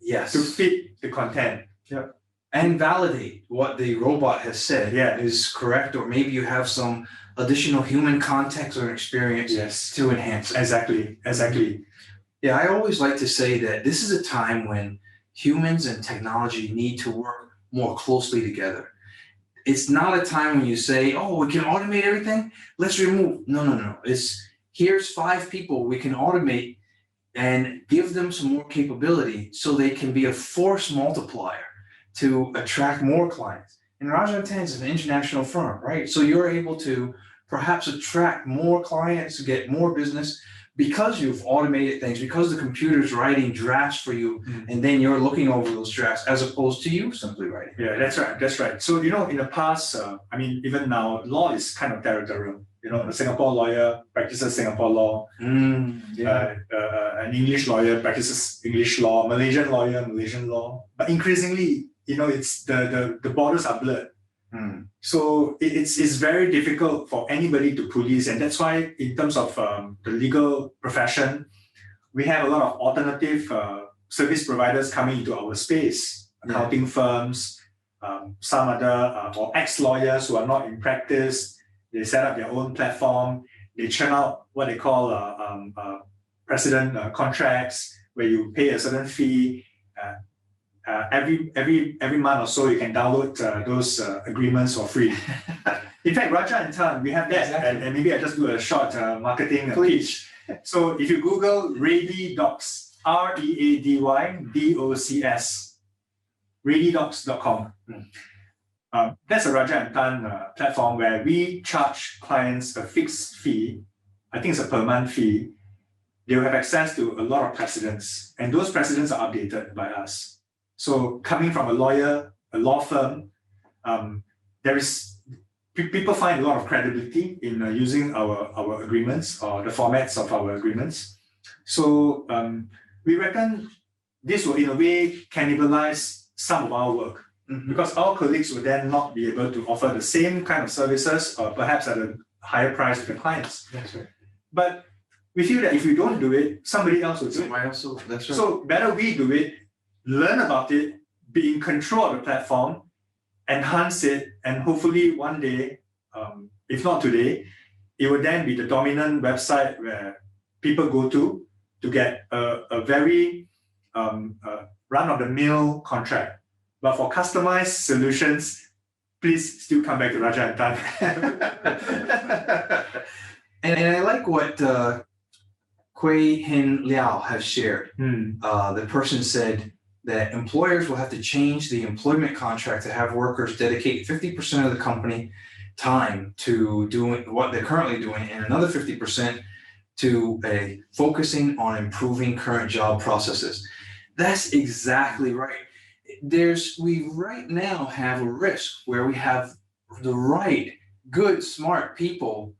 Yes. to fit the content. Yep. And validate what the robot has said Yeah. is correct, or maybe you have some additional human context or experience Yes. to enhance it. Exactly. Yeah, I always like to say that this is a time when humans and technology need to work more closely together. It's not a time when you say, oh, we can automate everything, let's remove. No. It's here's 5 people we can automate and give them some more capability so they can be a force multiplier to attract more clients. And Raja & Tan is an international firm, right? So you're able to perhaps attract more clients, get more business because you've automated things, because the computer's writing drafts for you, and then you're looking over those drafts as opposed to you simply writing. Yeah, that's right. So, in the past, even now, law is kind of territorial. A Singapore lawyer practices Singapore law. An English lawyer practices English law. Malaysian lawyer, Malaysian law. But increasingly, it's the borders are blurred. So it's very difficult for anybody to police, and that's why in terms of the legal profession, we have a lot of alternative service providers coming into our space, accounting firms, some other or ex-lawyers who are not in practice. They set up their own platform. They churn out what they call precedent contracts, where you pay a certain fee. Every month or so, you can download those agreements for free. In fact, Raja and Tan, we have that, exactly. and maybe I just do a short marketing pitch. So if you Google Ready Docs, READYDOCS, readydocs.com. That's a Raja and Tan platform where we charge clients a fixed fee. I think it's a per month fee. They will have access to a lot of precedents, and those precedents are updated by us. So coming from a law firm, people find a lot of credibility in using our agreements or the formats of our agreements. So we reckon this will in a way cannibalize some of our work, because our colleagues will then not be able to offer the same kind of services or perhaps at a higher price to the clients. That's right. But we feel that if we don't do it, somebody else will do it. That's right. So better we do it, learn about it, be in control of the platform, enhance it, and hopefully one day, if not today, it will then be the dominant website where people go to get a very run-of-the-mill contract. But for customized solutions, please still come back to Raja and Tan. And I like what Kui Hin Liao has shared. The person said that employers will have to change the employment contract to have workers dedicate 50% of the company time to doing what they're currently doing, and another 50% to focusing on improving current job processes. That's exactly right. We right now have a risk where we have the right, good, smart people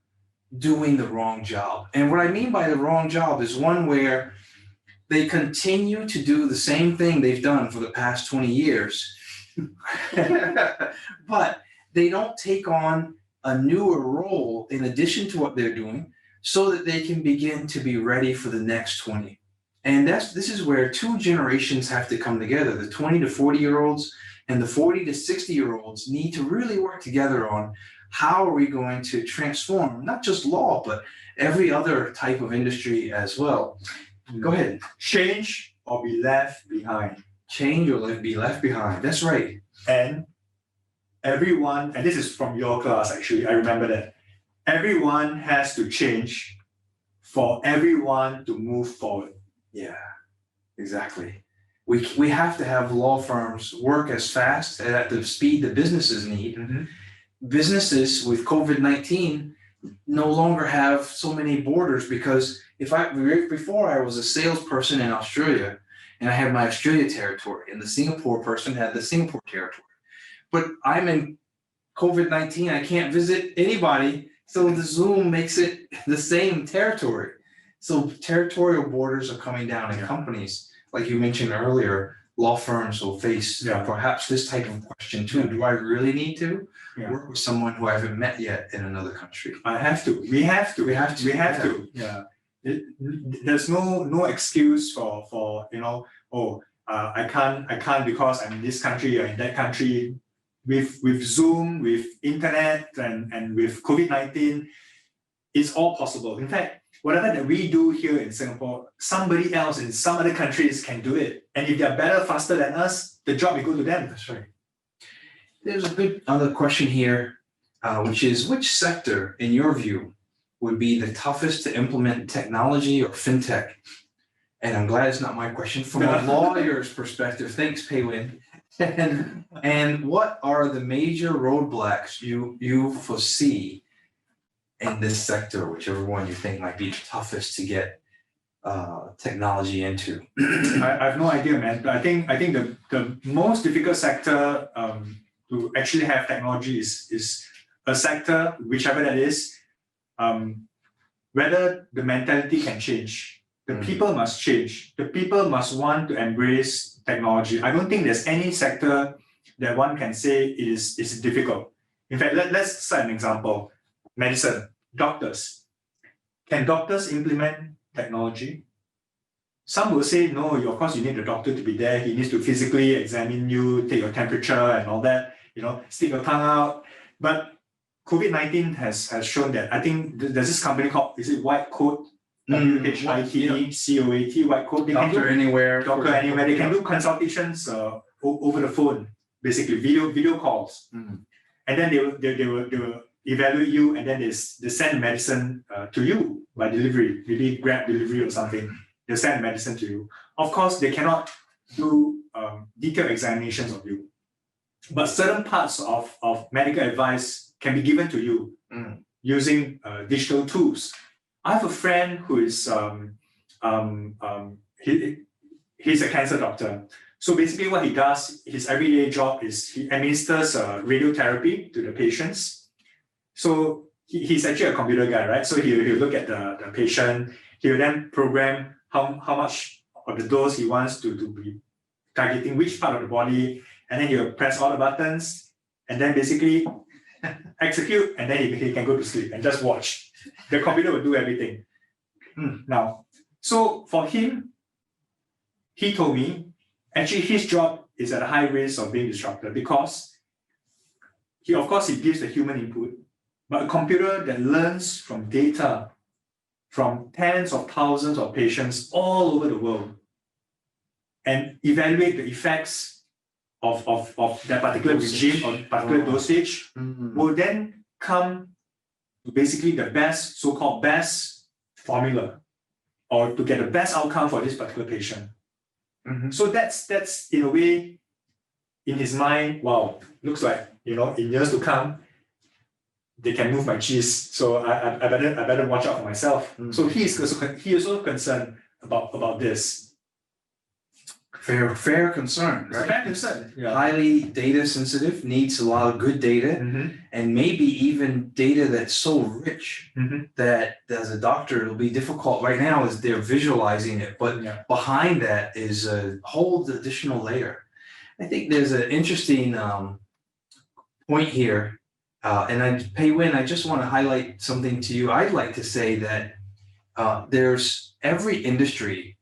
doing the wrong job. And what I mean by the wrong job is one where they continue to do the same thing they've done for the past 20 years, but they don't take on a newer role in addition to what they're doing so that they can begin to be ready for the next 20. And this is where 2 generations have to come together. The 20 to 40-year-olds and the 40 to 60-year-olds need to really work together on how are we going to transform not just law, but every other type of industry as well. Go ahead. Change or be left behind. Change or be left behind. That's right. And everyone, and this is from your class actually, I remember that. Everyone has to change for everyone to move forward. Yeah, exactly. We have to have law firms work as fast at the speed the businesses need. Businesses with COVID-19 no longer have so many borders, because before I was a salesperson in Australia and I had my Australia territory, and the Singapore person had the Singapore territory. But I'm in COVID-19, I can't visit anybody. So the Zoom makes it the same territory. So territorial borders are coming down, and companies, like you mentioned earlier, law firms will face perhaps this type of question too. Do I really need to work with someone who I haven't met yet in another country? I have to. We have to. We have to. We have to. Yeah. There's no excuse for I can't because I'm in this country or in that country. With Zoom, with internet, and with COVID-19, it's all possible. In fact, whatever that we do here in Singapore, somebody else in some other countries can do it. And if they're better, faster than us, the job will go to them. That's right. There's a good other question here, which is, which sector, in your view, would be the toughest to implement technology or FinTech? And I'm glad it's not my question. From a lawyer's perspective, thanks, Pei Win. And what are the major roadblocks you foresee in this sector, whichever one you think might be the toughest to get technology into? I have no idea, man. But I think the most difficult sector to actually have technology is a sector, whichever that is, whether the mentality can change. The people must change. The people must want to embrace technology. I don't think there's any sector that one can say is difficult. In fact, let's set an example. Medicine, doctors. Can doctors implement technology? Some will say, no, of course you need the doctor to be there. He needs to physically examine you, take your temperature and all that, stick your tongue out. But COVID-19 has shown that. I think there's this company called, is it White Coat? WHITE-COAT, White Coat. Doctor Anywhere. Doctor Anywhere. They can do consultations over the phone, basically video calls. And then they will evaluate you, and then they send medicine to you by delivery, maybe Grab delivery or something. They'll send medicine to you. Of course, they cannot do detailed examinations of you, but certain parts of medical advice can be given to you using digital tools. I have a friend who is he's a cancer doctor. So basically what he does, his everyday job is he administers radiotherapy to the patients. So he's actually a computer guy, right? So he'll look at the patient, he'll then program how much of the dose he wants to be targeting which part of the body, and then he'll press all the buttons and then basically execute, and then he can go to sleep and just watch. The computer will do everything. Now, so for him, he told me, actually his job is at a high risk of being disrupted because he gives the human input, but a computer that learns from data from tens of thousands of patients all over the world and evaluate the effects of that particular regime or particular dosage will then come to basically the best, so-called best formula, or to get the best outcome for this particular patient. So that's in a way, in his mind, wow, looks like, in years to come, they can move my cheese. So I better watch out for myself. So he is also concerned about this. Fair concern, right? Fair concern. Yeah. Highly data sensitive, needs a lot of good data, and maybe even data that's so rich that as a doctor it'll be difficult. Right now as they're visualizing it, but behind that is a whole additional layer. I think there's an interesting point here, and Pei Win, I just want to highlight something to you. I'd like to say that there's every industry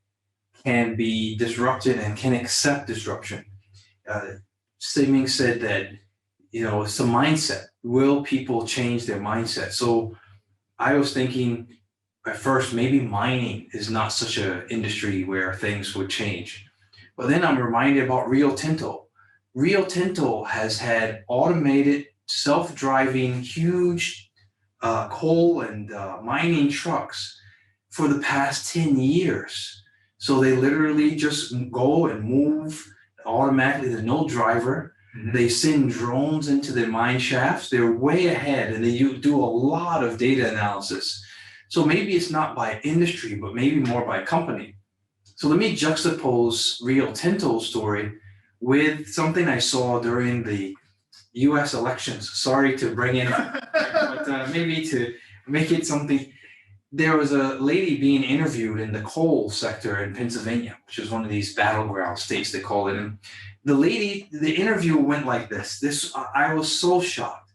can be disrupted and can accept disruption. Siming said that, it's a mindset. Will people change their mindset? So I was thinking at first, maybe mining is not such an industry where things would change. But then I'm reminded about Rio Tinto. Rio Tinto has had automated, self-driving, huge coal and mining trucks for the past 10 years. So they literally just go and move automatically. There's no driver. They send drones into their mine shafts. They're way ahead, and they do a lot of data analysis. So maybe it's not by industry, but maybe more by company. So let me juxtapose Rio Tinto's story with something I saw during the US elections. Sorry to bring in, but maybe to make it something. There was a lady being interviewed in the coal sector in Pennsylvania, which is one of these battleground states, they call it. And the interview went like this. I was so shocked.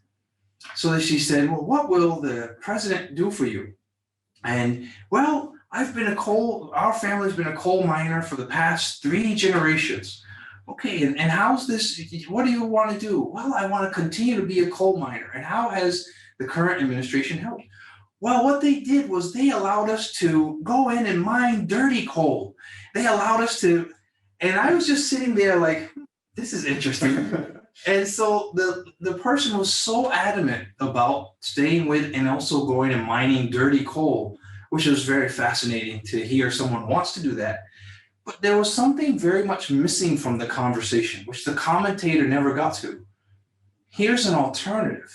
So she said, well, what will the president do for you? And well, our family's been a coal miner for the past 3 generations. Okay, and how's this, what do you want to do? Well, I want to continue to be a coal miner. And how has the current administration helped? Well, what they did was they allowed us to go in and mine dirty coal. They allowed us to, and I was just sitting there like, this is interesting. And so the person was so adamant about staying with and also going and mining dirty coal, which was very fascinating to hear someone wants to do that. But there was something very much missing from the conversation, which the commentator never got to. Here's an alternative.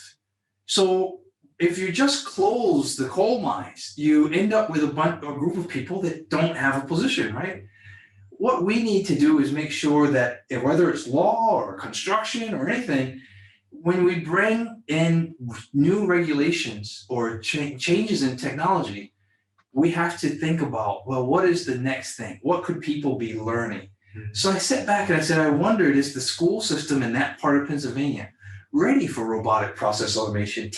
So if you just close the coal mines, you end up with a group of people that don't have a position, right? What we need to do is make sure that whether it's law or construction or anything, when we bring in new regulations or changes in technology, we have to think about, well, what is the next thing? What could people be learning? Mm-hmm. So I sat back and I said, I wondered, is the school system in that part of Pennsylvania ready for robotic process automation?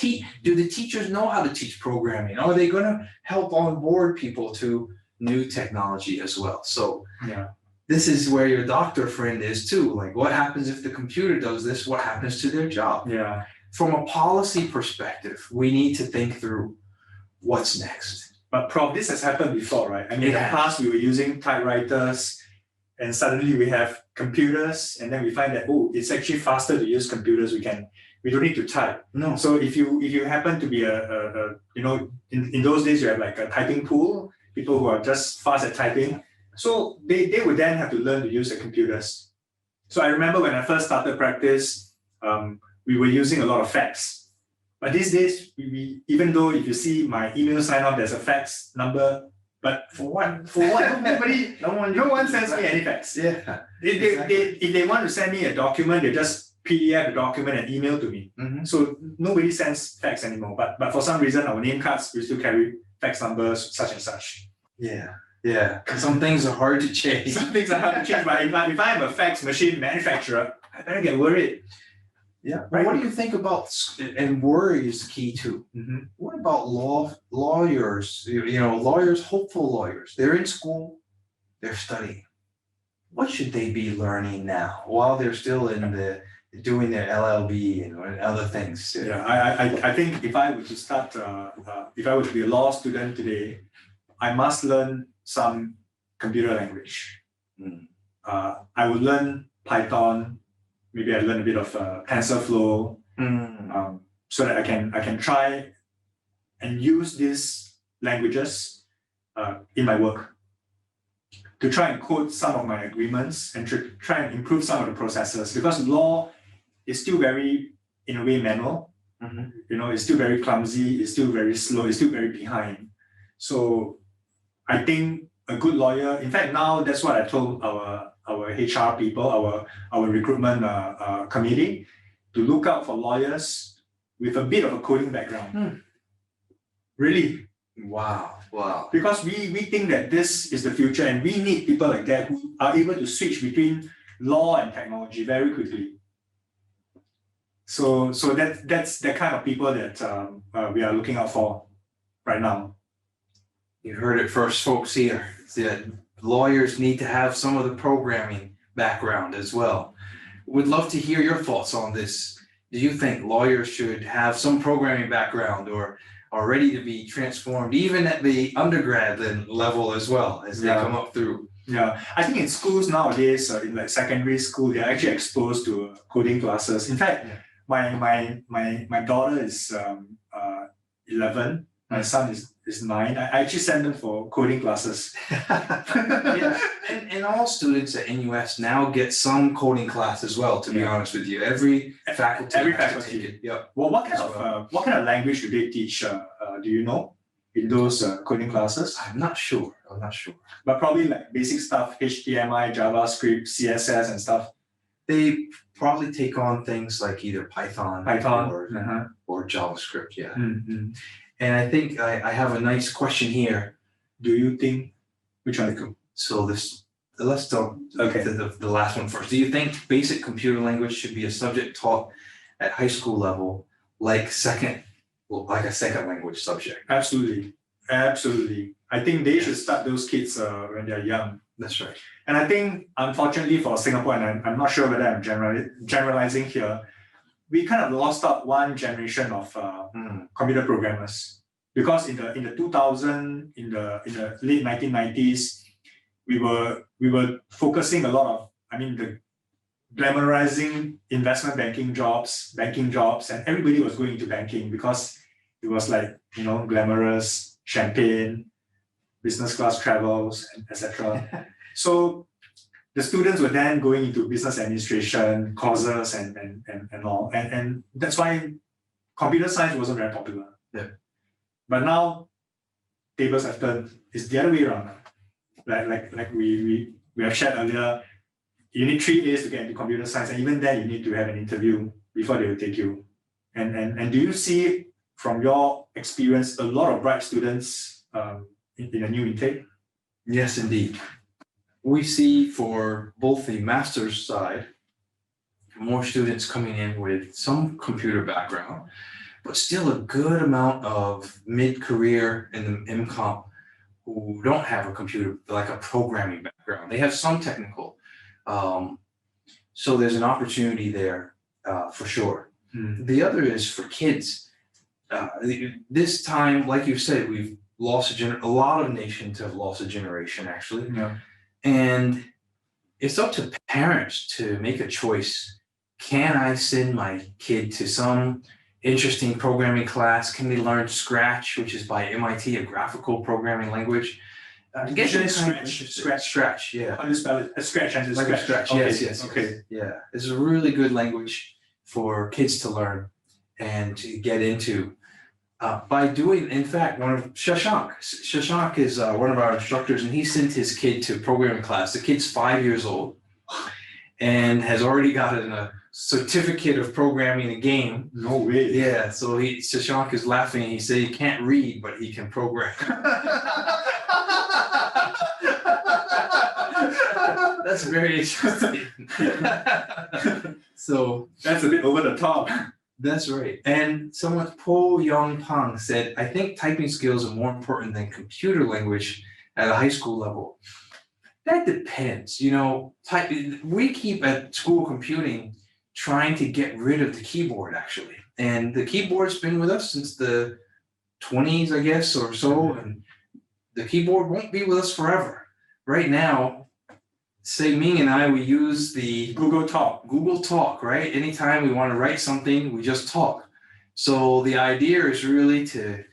Do the teachers know how to teach programming? Are they going to help onboard people to new technology as well? So yeah, this is where your doctor friend is too. Like, what happens if the computer does this? What happens to their job? Yeah. From a policy perspective, we need to think through what's next. But Prof, this has happened before, right? I mean, in the past, we were using typewriters, and suddenly we have computers, and then we find that, oh, it's actually faster to use computers. We don't need to type. No. So if you happen to be in those days, you have like a typing pool, people who are just fast at typing. So they would then have to learn to use the computers. So I remember when I first started practice, we were using a lot of fax. But these days, even though if you see my email sign off, there's a fax number, but for what? No one sends me any fax. Yeah. If they want to send me a document, they just PDF the document and email to me. Mm-hmm. So nobody sends fax anymore. But for some reason, our name cards, we still carry fax numbers, such and such. Yeah. Yeah. Some things are hard to change. Some things are hard to change. But if I'm a fax machine manufacturer, I better get worried. Yeah. Right. What do you think about, and worry is key too. Mm-hmm. What about lawyers? Lawyers, hopeful lawyers. They're in school, they're studying. What should they be learning now while they're still doing their LLB and other things? Yeah, I think if I were to start, if I were to be a law student today, I must learn some computer language. Mm. I would learn Python. Maybe I learn a bit of TensorFlow, so that I can try and use these languages in my work to try and code some of my agreements and to try and improve some of the processes, because law is still very, in a way, manual. Mm-hmm. It's still very clumsy, it's still very slow, it's still very behind. So I think a good lawyer, in fact, now that's what I told our HR people, our recruitment committee, to look out for lawyers with a bit of a coding background. Really. Wow. Because we think that this is the future, and we need people like that who are able to switch between law and technology very quickly. So that's the kind of people that we are looking out for right now. You heard it first, folks, here. That lawyers need to have some of the programming background as well. We'd love to hear your thoughts on this. Do you think lawyers should have some programming background or are ready to be transformed, even at the undergrad level as well, as they come up through? Yeah, I think in schools nowadays, in like secondary school, they're actually exposed to coding classes. In fact, my daughter is 11. My son is 9. I actually send them for coding classes. Yeah. And all students at NUS now get some coding class as well, to be honest with you. Every faculty. Yep. Well, what kind of language do they teach? Do you know, in those coding classes? I'm not sure. But probably like basic stuff, HTML, JavaScript, CSS and stuff. They probably take on things like either Python, or JavaScript. Yeah. Mm-hmm. And I think I have a nice question here. Do you think which one? So let's talk the last one first. Do you think basic computer language should be a subject taught at high school level, like a second language subject? Absolutely. I think they should start those kids when they're young. That's right. And I think, unfortunately for Singapore, and I'm not sure whether I'm generalizing here, we kind of lost out one generation of computer programmers, because in the 2000s, in the late 1990s, we were focusing a lot of, the glamorizing investment banking jobs, and everybody was going into banking because it was like, glamorous, champagne, business class travels, etc. So the students were then going into business administration courses and all. And that's why computer science wasn't very popular. Yeah. But now tables have turned. It's the other way around. Like we have shared earlier, you need 3 A's to get into computer science, and even then you need to have an interview before they will take you. And do you see from your experience a lot of bright students in a new intake? Yes, indeed. We see for both the master's side, more students coming in with some computer background, but still a good amount of mid-career in the MComp who don't have a computer, like a programming background. They have some technical. So there's an opportunity there for sure. The other is for kids. This time, like you said, we've lost a lot of nations have lost a generation, actually. Yeah. And it's up to parents to make a choice. Can I send my kid to some interesting programming class? Can they learn Scratch, which is by MIT, a graphical programming language? Scratch, yeah. How do you spell it? Scratch. Like Scratch, Okay. yes. Okay. Yeah, it's a really good language for kids to learn and to get into. By doing, in fact, one of Shashank is one of our instructors, and he sent his kid to programming class. The kid's 5 years old and has already gotten a certificate of programming a game. No way. Yeah, so Shashank is laughing. He said he can't read, but he can program. That's very interesting. So that's a bit over the top. That's right. And someone, Po Young Pang, said, I think typing skills are more important than computer language at a high school level. That depends. We keep at school computing trying to get rid of the keyboard, actually. And the keyboard's been with us since the 20s, I guess, or so. And the keyboard won't be with us forever. Right now, say Ming and I, we use the Google Talk, right? Anytime we want to write something, we just talk. So the idea is really to,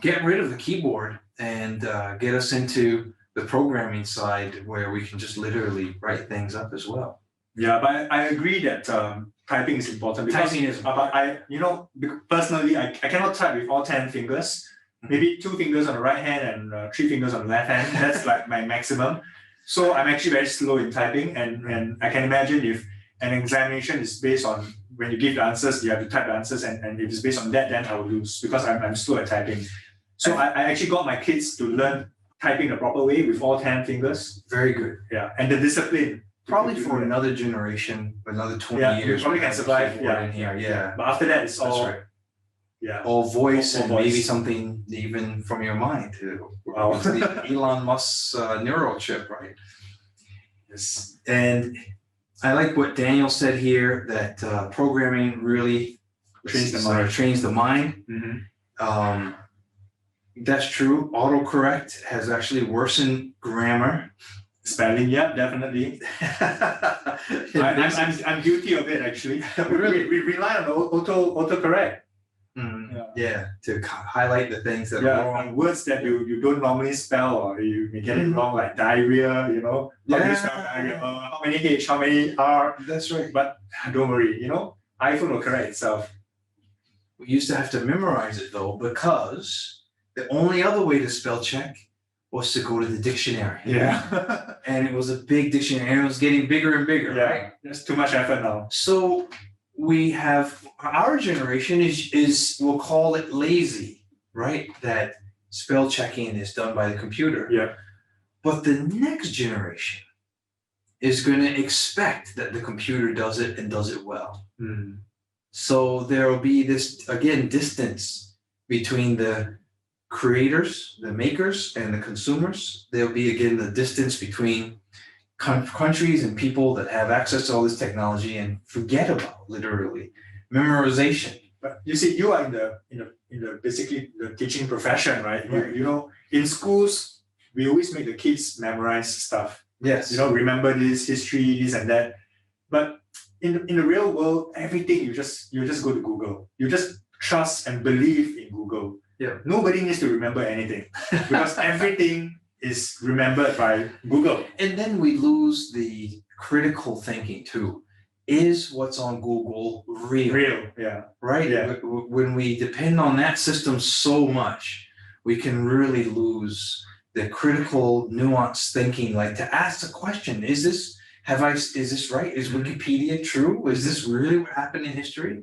get rid of the keyboard and get us into the programming side where we can just literally write things up as well. Yeah, but I agree that typing is important because personally, I cannot type with all 10 fingers. Maybe 2 fingers on the right hand and 3 fingers on the left hand. That's like my maximum. So I'm actually very slow in typing, and I can imagine if an examination is based on when you give the answers, you have to type the answers, and if it's based on that, then I will lose because I'm slow at typing. So I actually got my kids to learn typing the proper way with all 10 fingers. Very good. Yeah, and the discipline. Probably for another generation, another 20 years. Probably can survive. In here. Yeah. But after that, it's all. Right. Yeah. All voice all and voice. Maybe something even from your mind too. Wow. The Elon Musk's neural chip, right? Yes. And I like what Daniel said here, that programming really trains the mind. Mm-hmm. That's true. Autocorrect has actually worsened grammar. Spelling, yeah, definitely. I'm guilty of it actually. we rely on autocorrect. Yeah, to highlight the things that are wrong. Words that you don't normally spell, or you may get it wrong, like diarrhea, How do you spell diarrhea? How many H, how many R? That's right. But don't worry, iPhone will correct itself. We used to have to memorize it though, because the only other way to spell check was to go to the dictionary. Yeah. And it was a big dictionary, and it was getting bigger and bigger, Yeah. right? There's too much effort now. So we have our generation is we'll call it lazy, right? That spell checking is done by the computer. Yeah. But the next generation is going to expect that the computer does it and does it well. Mm. So there will be this, again, distance between the creators, the makers, and the consumers. There'll be, again, the distance between countries and people that have access to all this technology and forget about, literally, memorization. But you see, you are in the basically the teaching profession, right? Right. You know, in schools, we always make the kids memorize stuff. Yes. You know, remember this history, this and that. But in the real world, everything you just go to Google. You just trust and believe in Google. Yeah. Nobody needs to remember anything because everything is remembered by Google. And then we lose the critical thinking too. Is what's on Google real? Real, yeah. Right? Yeah. When we depend on that system so much, we can really lose the critical, nuanced thinking, like to ask the question, is this right? Is Wikipedia true? Is this really what happened in history?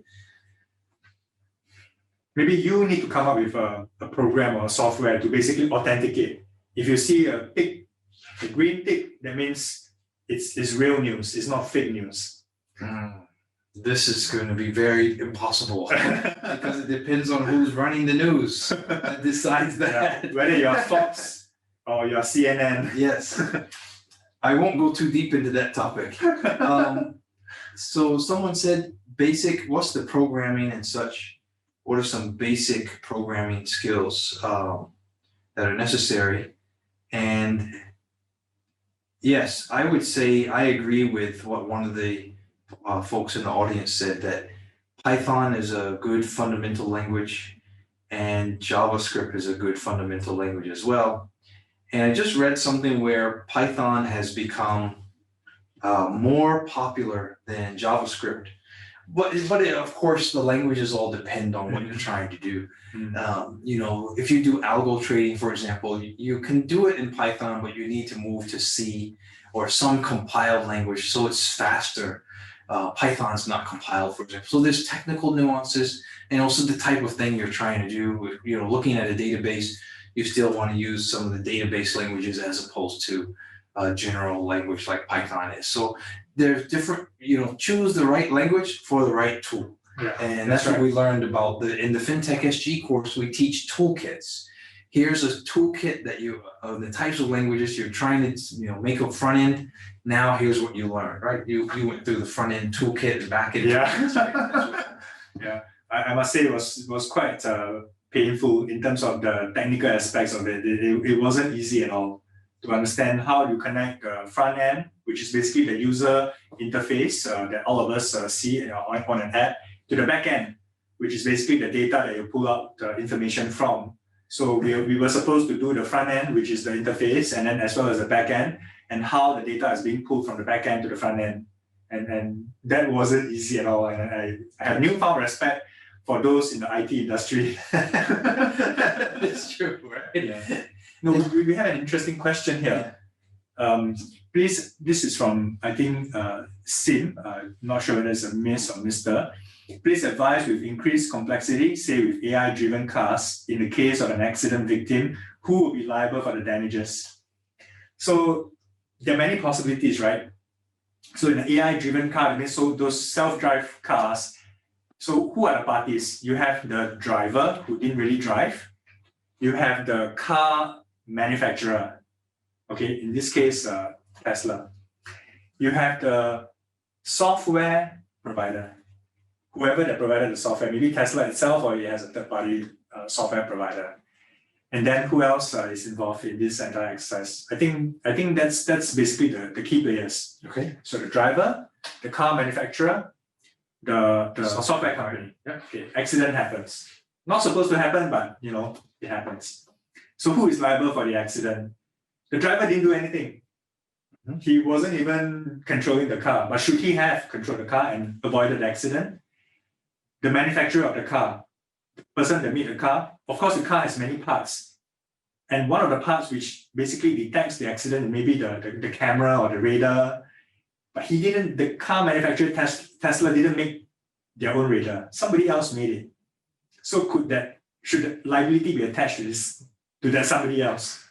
Maybe you need to come up with a program or a software to basically authenticate. If you see a tick, a green tick, that means it's real news, it's not fake news. This is going to be very impossible because it depends on who's running the news that decides that. Yeah. Whether you're Fox or you're CNN. Yes. I won't go too deep into that topic. So someone said what's the programming and such? What are some basic programming skills that are necessary? And yes, I would say I agree with what one of the folks in the audience said, that Python is a good fundamental language and JavaScript is a good fundamental language as well. And I just read something where Python has become more popular than JavaScript. But of course, the languages all depend on what you're trying to do. You know, if you do algo trading, for example, you can do it in Python, but you need to move to C or some compiled language so it's faster. Python's not compiled, for example. So there's technical nuances and also the type of thing you're trying to do. You know, looking at a database, you still want to use some of the database languages as opposed to general language like Python is. So there's different, choose the right language for the right tool. Yeah, and that's what we learned about in the FinTech SG course. We teach toolkits. Here's a toolkit that the types of languages you're trying to, make a front end. Now here's what you learned, right? You went through the front end toolkit and back end. Yeah. Yeah. I must say it was quite painful in terms of the technical aspects of it. It wasn't easy at all to understand how you connect the front end, which is basically the user interface that all of us see on an app, to the back end, which is basically the data that you pull out the information from. So we were supposed to do the front end, which is the interface, and then as well as the back end, and how the data is being pulled from the back end to the front end. And that wasn't easy at all. And I have newfound respect for those in the IT industry. It's true, right? Yeah. No, we have an interesting question here. Please, this is from, I think, Sim. Not sure whether it's a Miss or Mr. Please advise with increased complexity, say with AI-driven cars, in the case of an accident victim, who will be liable for the damages? So there are many possibilities, right? So in an AI-driven car, that means so those self-drive cars, so who are the parties? You have the driver who didn't really drive. You have the car manufacturer. Okay, in this case, Tesla. You have the software provider. Whoever that provided the software, maybe Tesla itself, or it has a third-party software provider. And then who else is involved in this entire exercise? I think that's basically the key players. Okay. So the driver, the car manufacturer, the software company. Yeah. Okay. Accident happens. Not supposed to happen, but it happens. So who is liable for the accident? The driver didn't do anything. He wasn't even controlling the car. But should he have controlled the car and avoided the accident? The manufacturer of the car, the person that made the car, of course the car has many parts. And one of the parts which basically detects the accident, maybe the camera or the radar, but the car manufacturer Tesla didn't make their own radar. Somebody else made it. So should the liability be attached to that somebody else?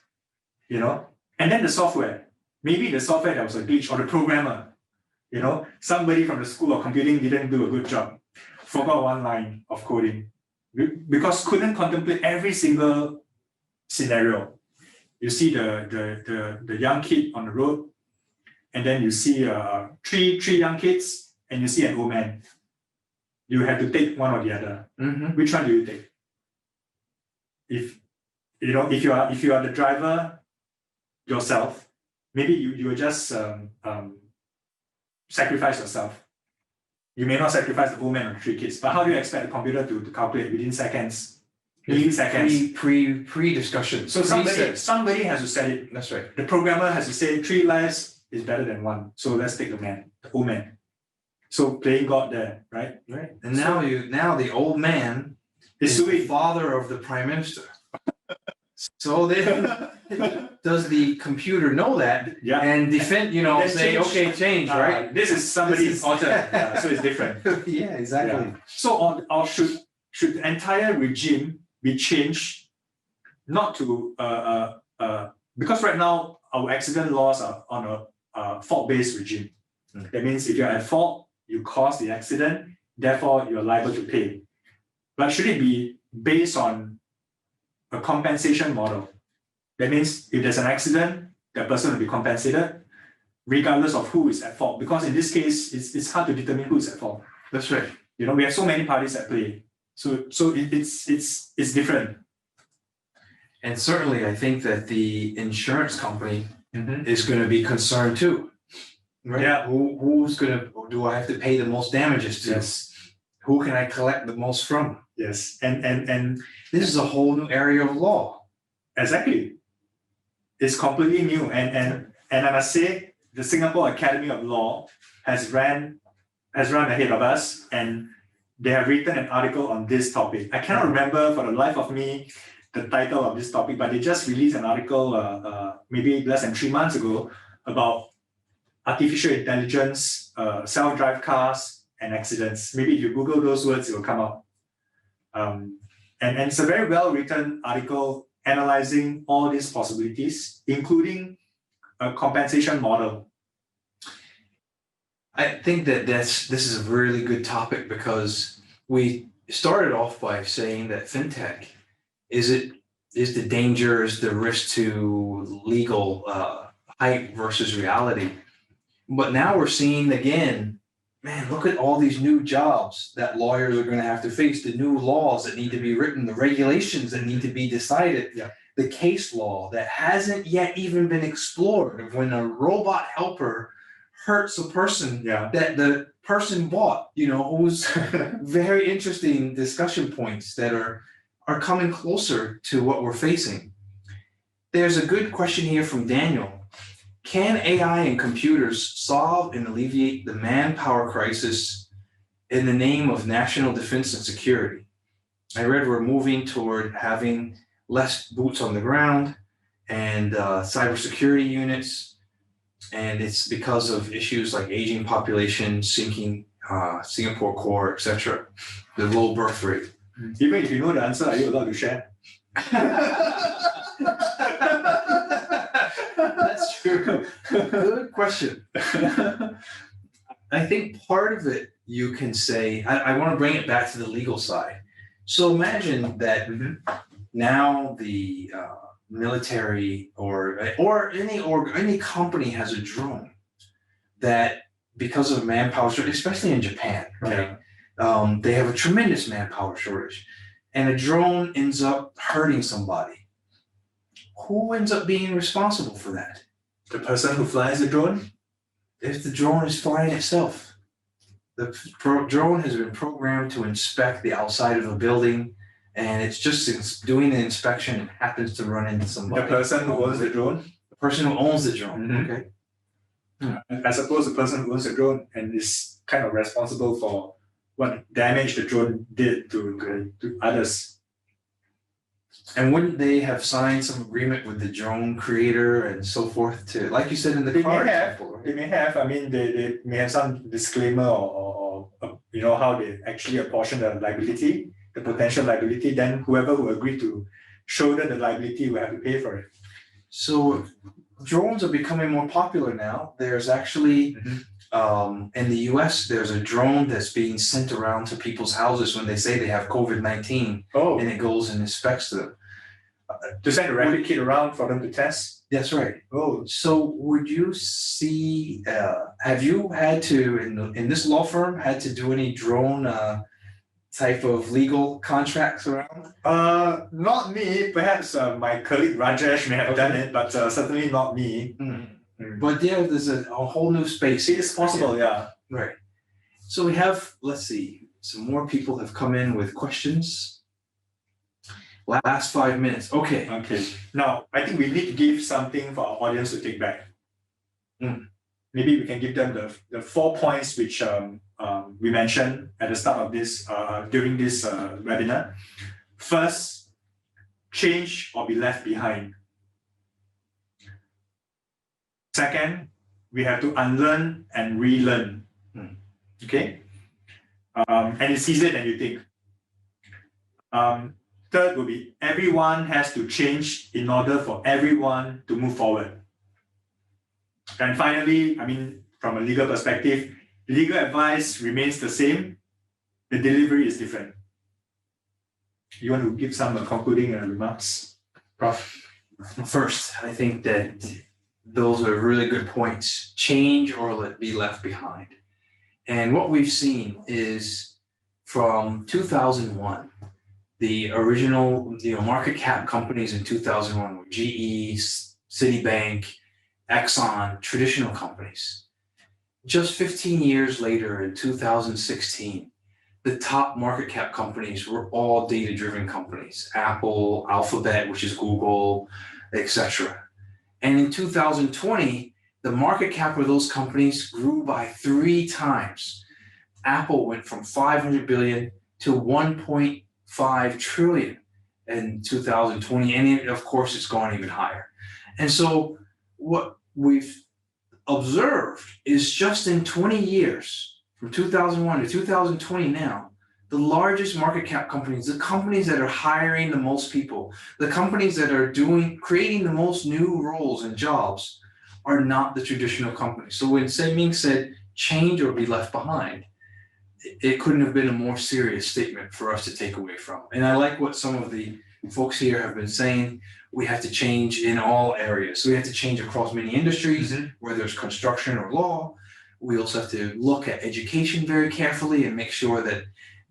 And then the software. Maybe the software that was a glitch, or the programmer. Somebody from the school of computing didn't do a good job. Forgot one line of coding. Because couldn't contemplate every single scenario. You see the young kid on the road, and then you see three young kids, and you see an old man. You have to take one or the other. Mm-hmm. Which one do you take? If you are the driver yourself, maybe you will just sacrifice yourself. You may not sacrifice the old man or the 3 kids, but how do you expect the computer to calculate within seconds? Milliseconds. Pre-discussion. So somebody has to set it. That's right. The programmer has to say 3 lives is better than 1. So let's take the old man. So playing God there, right? Right. And now the old man is the father of the prime minister. So then, does the computer know that? Yeah. And defend, say, change, right? This is somebody's alter. Yeah, so it's different. Yeah, exactly. Yeah. So should the entire regime be changed? Not to because right now our accident laws are on a fault-based regime. That means if you're at fault, you caused the accident, therefore you're liable to pay. But should it be based on a compensation model? That means if there's an accident, that person will be compensated regardless of who is at fault. Because in this case, it's hard to determine who is at fault. That's right. We have so many parties at play. So it's different. And certainly I think that the insurance company is going to be concerned too. Right? Yeah. Do I have to pay the most damages to? Yes. Who can I collect the most from? Yes. And This is a whole new area of law. exactly. It's completely new. And I must say, the Singapore Academy of Law has run ahead of us, and they have written an article on this topic. I cannot remember for the life of me the title of this topic, but they just released an article maybe less than 3 months ago about artificial intelligence, self-drive cars, and accidents. Maybe if you Google those words, it will come up. And it's a very well-written article analyzing all these possibilities, including a compensation model. I think that this is a really good topic because we started off by saying that FinTech is the danger, is the risk to legal hype versus reality. But now we're seeing again, man, look at all these new jobs that lawyers are going to have to face, the new laws that need to be written, the regulations that need to be decided, the case law that hasn't yet even been explored of when a robot helper hurts a person that the person bought, who's very interesting discussion points that are coming closer to what we're facing. There's a good question here from Daniel. Can AI and computers solve and alleviate the manpower crisis in the name of national defense and security? I read we're moving toward having less boots on the ground and cybersecurity units, and it's because of issues like aging population, sinking Singapore core, etc., the low birth rate. Even if you know the answer, are you allowed to share? That's true. Good question. I think part of it you can say, I want to bring it back to the legal side. So imagine that now the military or any company has a drone that, because of manpower shortage, especially in Japan, right? They have a tremendous manpower shortage, and a drone ends up hurting somebody. Who ends up being responsible for that? The person who flies the drone? If the drone is flying itself. The drone has been programmed to inspect the outside of a building, and it's just doing the inspection and happens to run into somebody. The person who owns the drone? The person who owns the drone, okay. I suppose the person who owns the drone and is kind of responsible for what damage the drone did to others. And wouldn't they have signed some agreement with the drone creator and so forth to, like you said in the They car may have, example, right? they may have, I mean, they may have some disclaimer or how they actually apportion the liability, the potential liability, then whoever will agree to shoulder the liability will have to pay for it. So drones are becoming more popular now. There's actually, in the US, there's a drone that's being sent around to people's houses when they say they have COVID-19, Oh, and it goes and inspects them. to send a rapid kit around for them to test? That's right. Oh, So would you see, have you had to, in this law firm, had to do any drone type of legal contracts around? not me. Perhaps my colleague Rajesh may have done it, but certainly not me. But yeah, there's a whole new space. It is possible, yeah. Right. So we have, let's see, some more people have come in with questions. Last 5 minutes. Okay. Okay. Now, I think we need to give something for our audience to take back. Maybe we can give them the 4 points which we mentioned at the start of this, during this webinar. First, change or be left behind. Second, we have to unlearn and relearn. Okay? And it's easier than you think. Third will be everyone has to change in order for everyone to move forward. And finally, I mean, from a legal perspective, legal advice remains the same. The delivery is different. You want to give some concluding remarks, Prof? First, I think that those are really good points. Change or be left behind. And what we've seen is from 2001, the original market cap companies in 2001 were GE, Citibank, Exxon, traditional companies. Just 15 years later in 2016, the top market cap companies were all data-driven companies. Apple, Alphabet, which is Google, etc. And in 2020, the market cap of those companies grew by 3 times. Apple went from 500 billion to 1.5 trillion in 2020, and of course it's gone even higher. And so what we've observed is just in 20 years, from 2001 to 2020 now, the largest market cap companies, the companies that are hiring the most people, the companies that are creating the most new roles and jobs are not the traditional companies. So when Ming said change or be left behind, it couldn't have been a more serious statement for us to take away from. And I like what some of the folks here have been saying. We have to change in all areas. So we have to change across many industries, whether it's construction or law. We also have to look at education very carefully and make sure that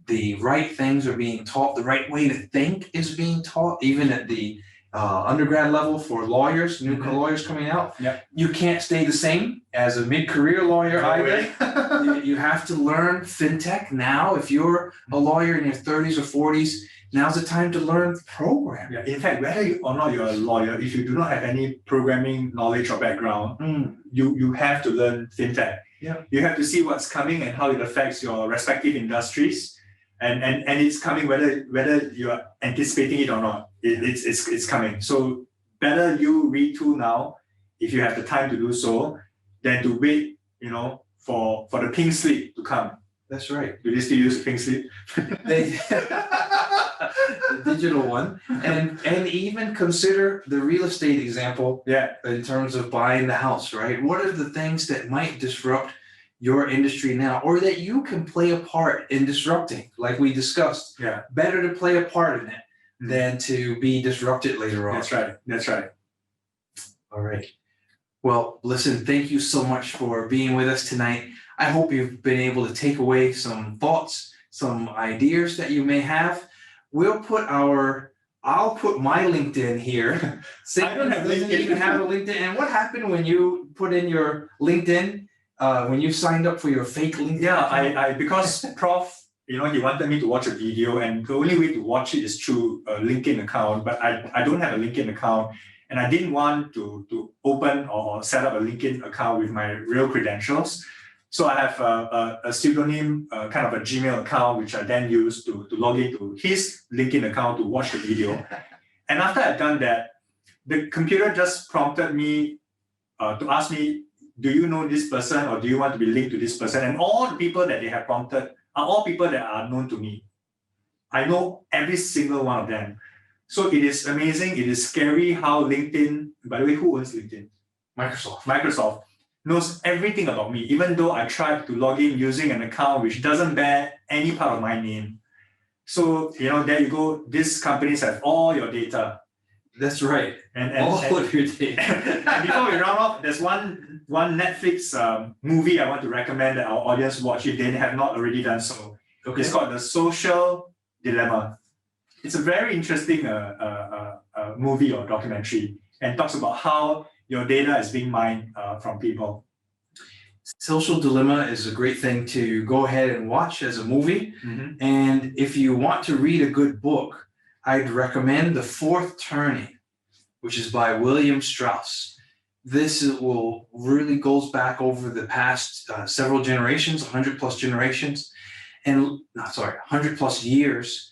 the right things are being taught, the right way to think is being taught, even at the undergrad level for lawyers, new lawyers coming out. You can't stay the same as a mid-career lawyer either. You have to learn FinTech now. If you're a lawyer in your 30s or 40s, now's the time to learn programming. Yeah, in fact, whether or not you're a lawyer, if you do not have any programming knowledge or background, you have to learn FinTech. You have to see what's coming and how it affects your respective industries. And it's coming whether you're anticipating it or not. It's coming. So better you retool now if you have the time to do so than to wait, for the pink slip to come. That's right. Do they still use the pink slip? The digital one, and even consider the real estate example. In terms of buying the house, right? What are the things that might disrupt your industry now, or that you can play a part in disrupting, like we discussed? Better to play a part in it than to be disrupted later on. That's right. All right. Well, listen, thank you so much for being with us tonight. I hope you've been able to take away some thoughts, some ideas that you may have. I'll put my LinkedIn here. I don't have LinkedIn. You have a LinkedIn. And what happened when you put in your LinkedIn, when you signed up for your fake LinkedIn? I because Prof, he wanted me to watch a video, and the only way to watch it is through a LinkedIn account, but I don't have a LinkedIn account, and I didn't want to open or set up a LinkedIn account with my real credentials. So I have a pseudonym, kind of a Gmail account, which I then use to log into his LinkedIn account to watch the video. And after I'd done that, the computer just prompted me to ask me, do you know this person or do you want to be linked to this person? And all the people that they have prompted are all people that are known to me. I know every single one of them. So it is amazing. It is scary how LinkedIn, by the way, who owns LinkedIn? Microsoft knows everything about me, even though I tried to log in using an account which doesn't bear any part of my name. So, there you go. These companies have all your data. That's right. And All of your data. And before we round off, there's one Netflix movie I want to recommend that our audience watch if they have not already done so. Okay. It's called The Social Dilemma. It's a very interesting movie or documentary and talks about how your data is being mined from people. Social Dilemma is a great thing to go ahead and watch as a movie. Mm-hmm. And if you want to read a good book, I'd recommend The Fourth Turning, which is by William Strauss. This will really goes back over the past several generations, 100 plus generations, 100 plus years,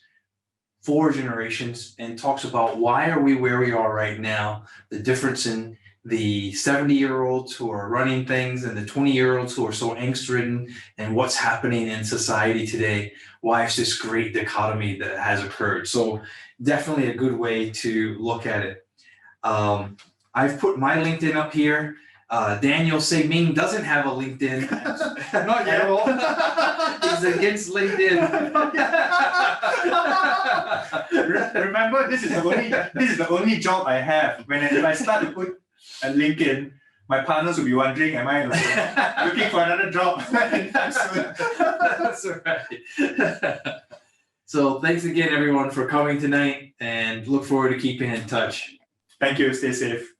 4 generations, and talks about why are we where we are right now, the difference in the 70-year-olds who are running things and the 20-year-olds who are so angst-ridden, and what's happening in society today, why it's this great dichotomy that has occurred. So definitely a good way to look at it. I've put my LinkedIn up here. Daniel Segming doesn't have a LinkedIn. Not yet. He's against LinkedIn. Remember, this is the only job I have. If I start to put a LinkedIn, my partners will be wondering, am I looking for another job anytime soon? That's right. So thanks again, everyone, for coming tonight, and look forward to keeping in touch. Thank you. Stay safe.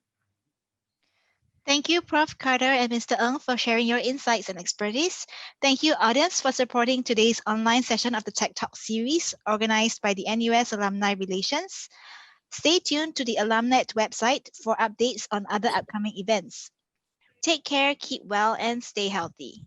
Thank you, Prof. Carter and Mr. Ng, for sharing your insights and expertise. Thank you, audience, for supporting today's online session of the Tech Talk series organized by the NUS Alumni Relations. Stay tuned to the Alumnet website for updates on other upcoming events. Take care, keep well, and stay healthy.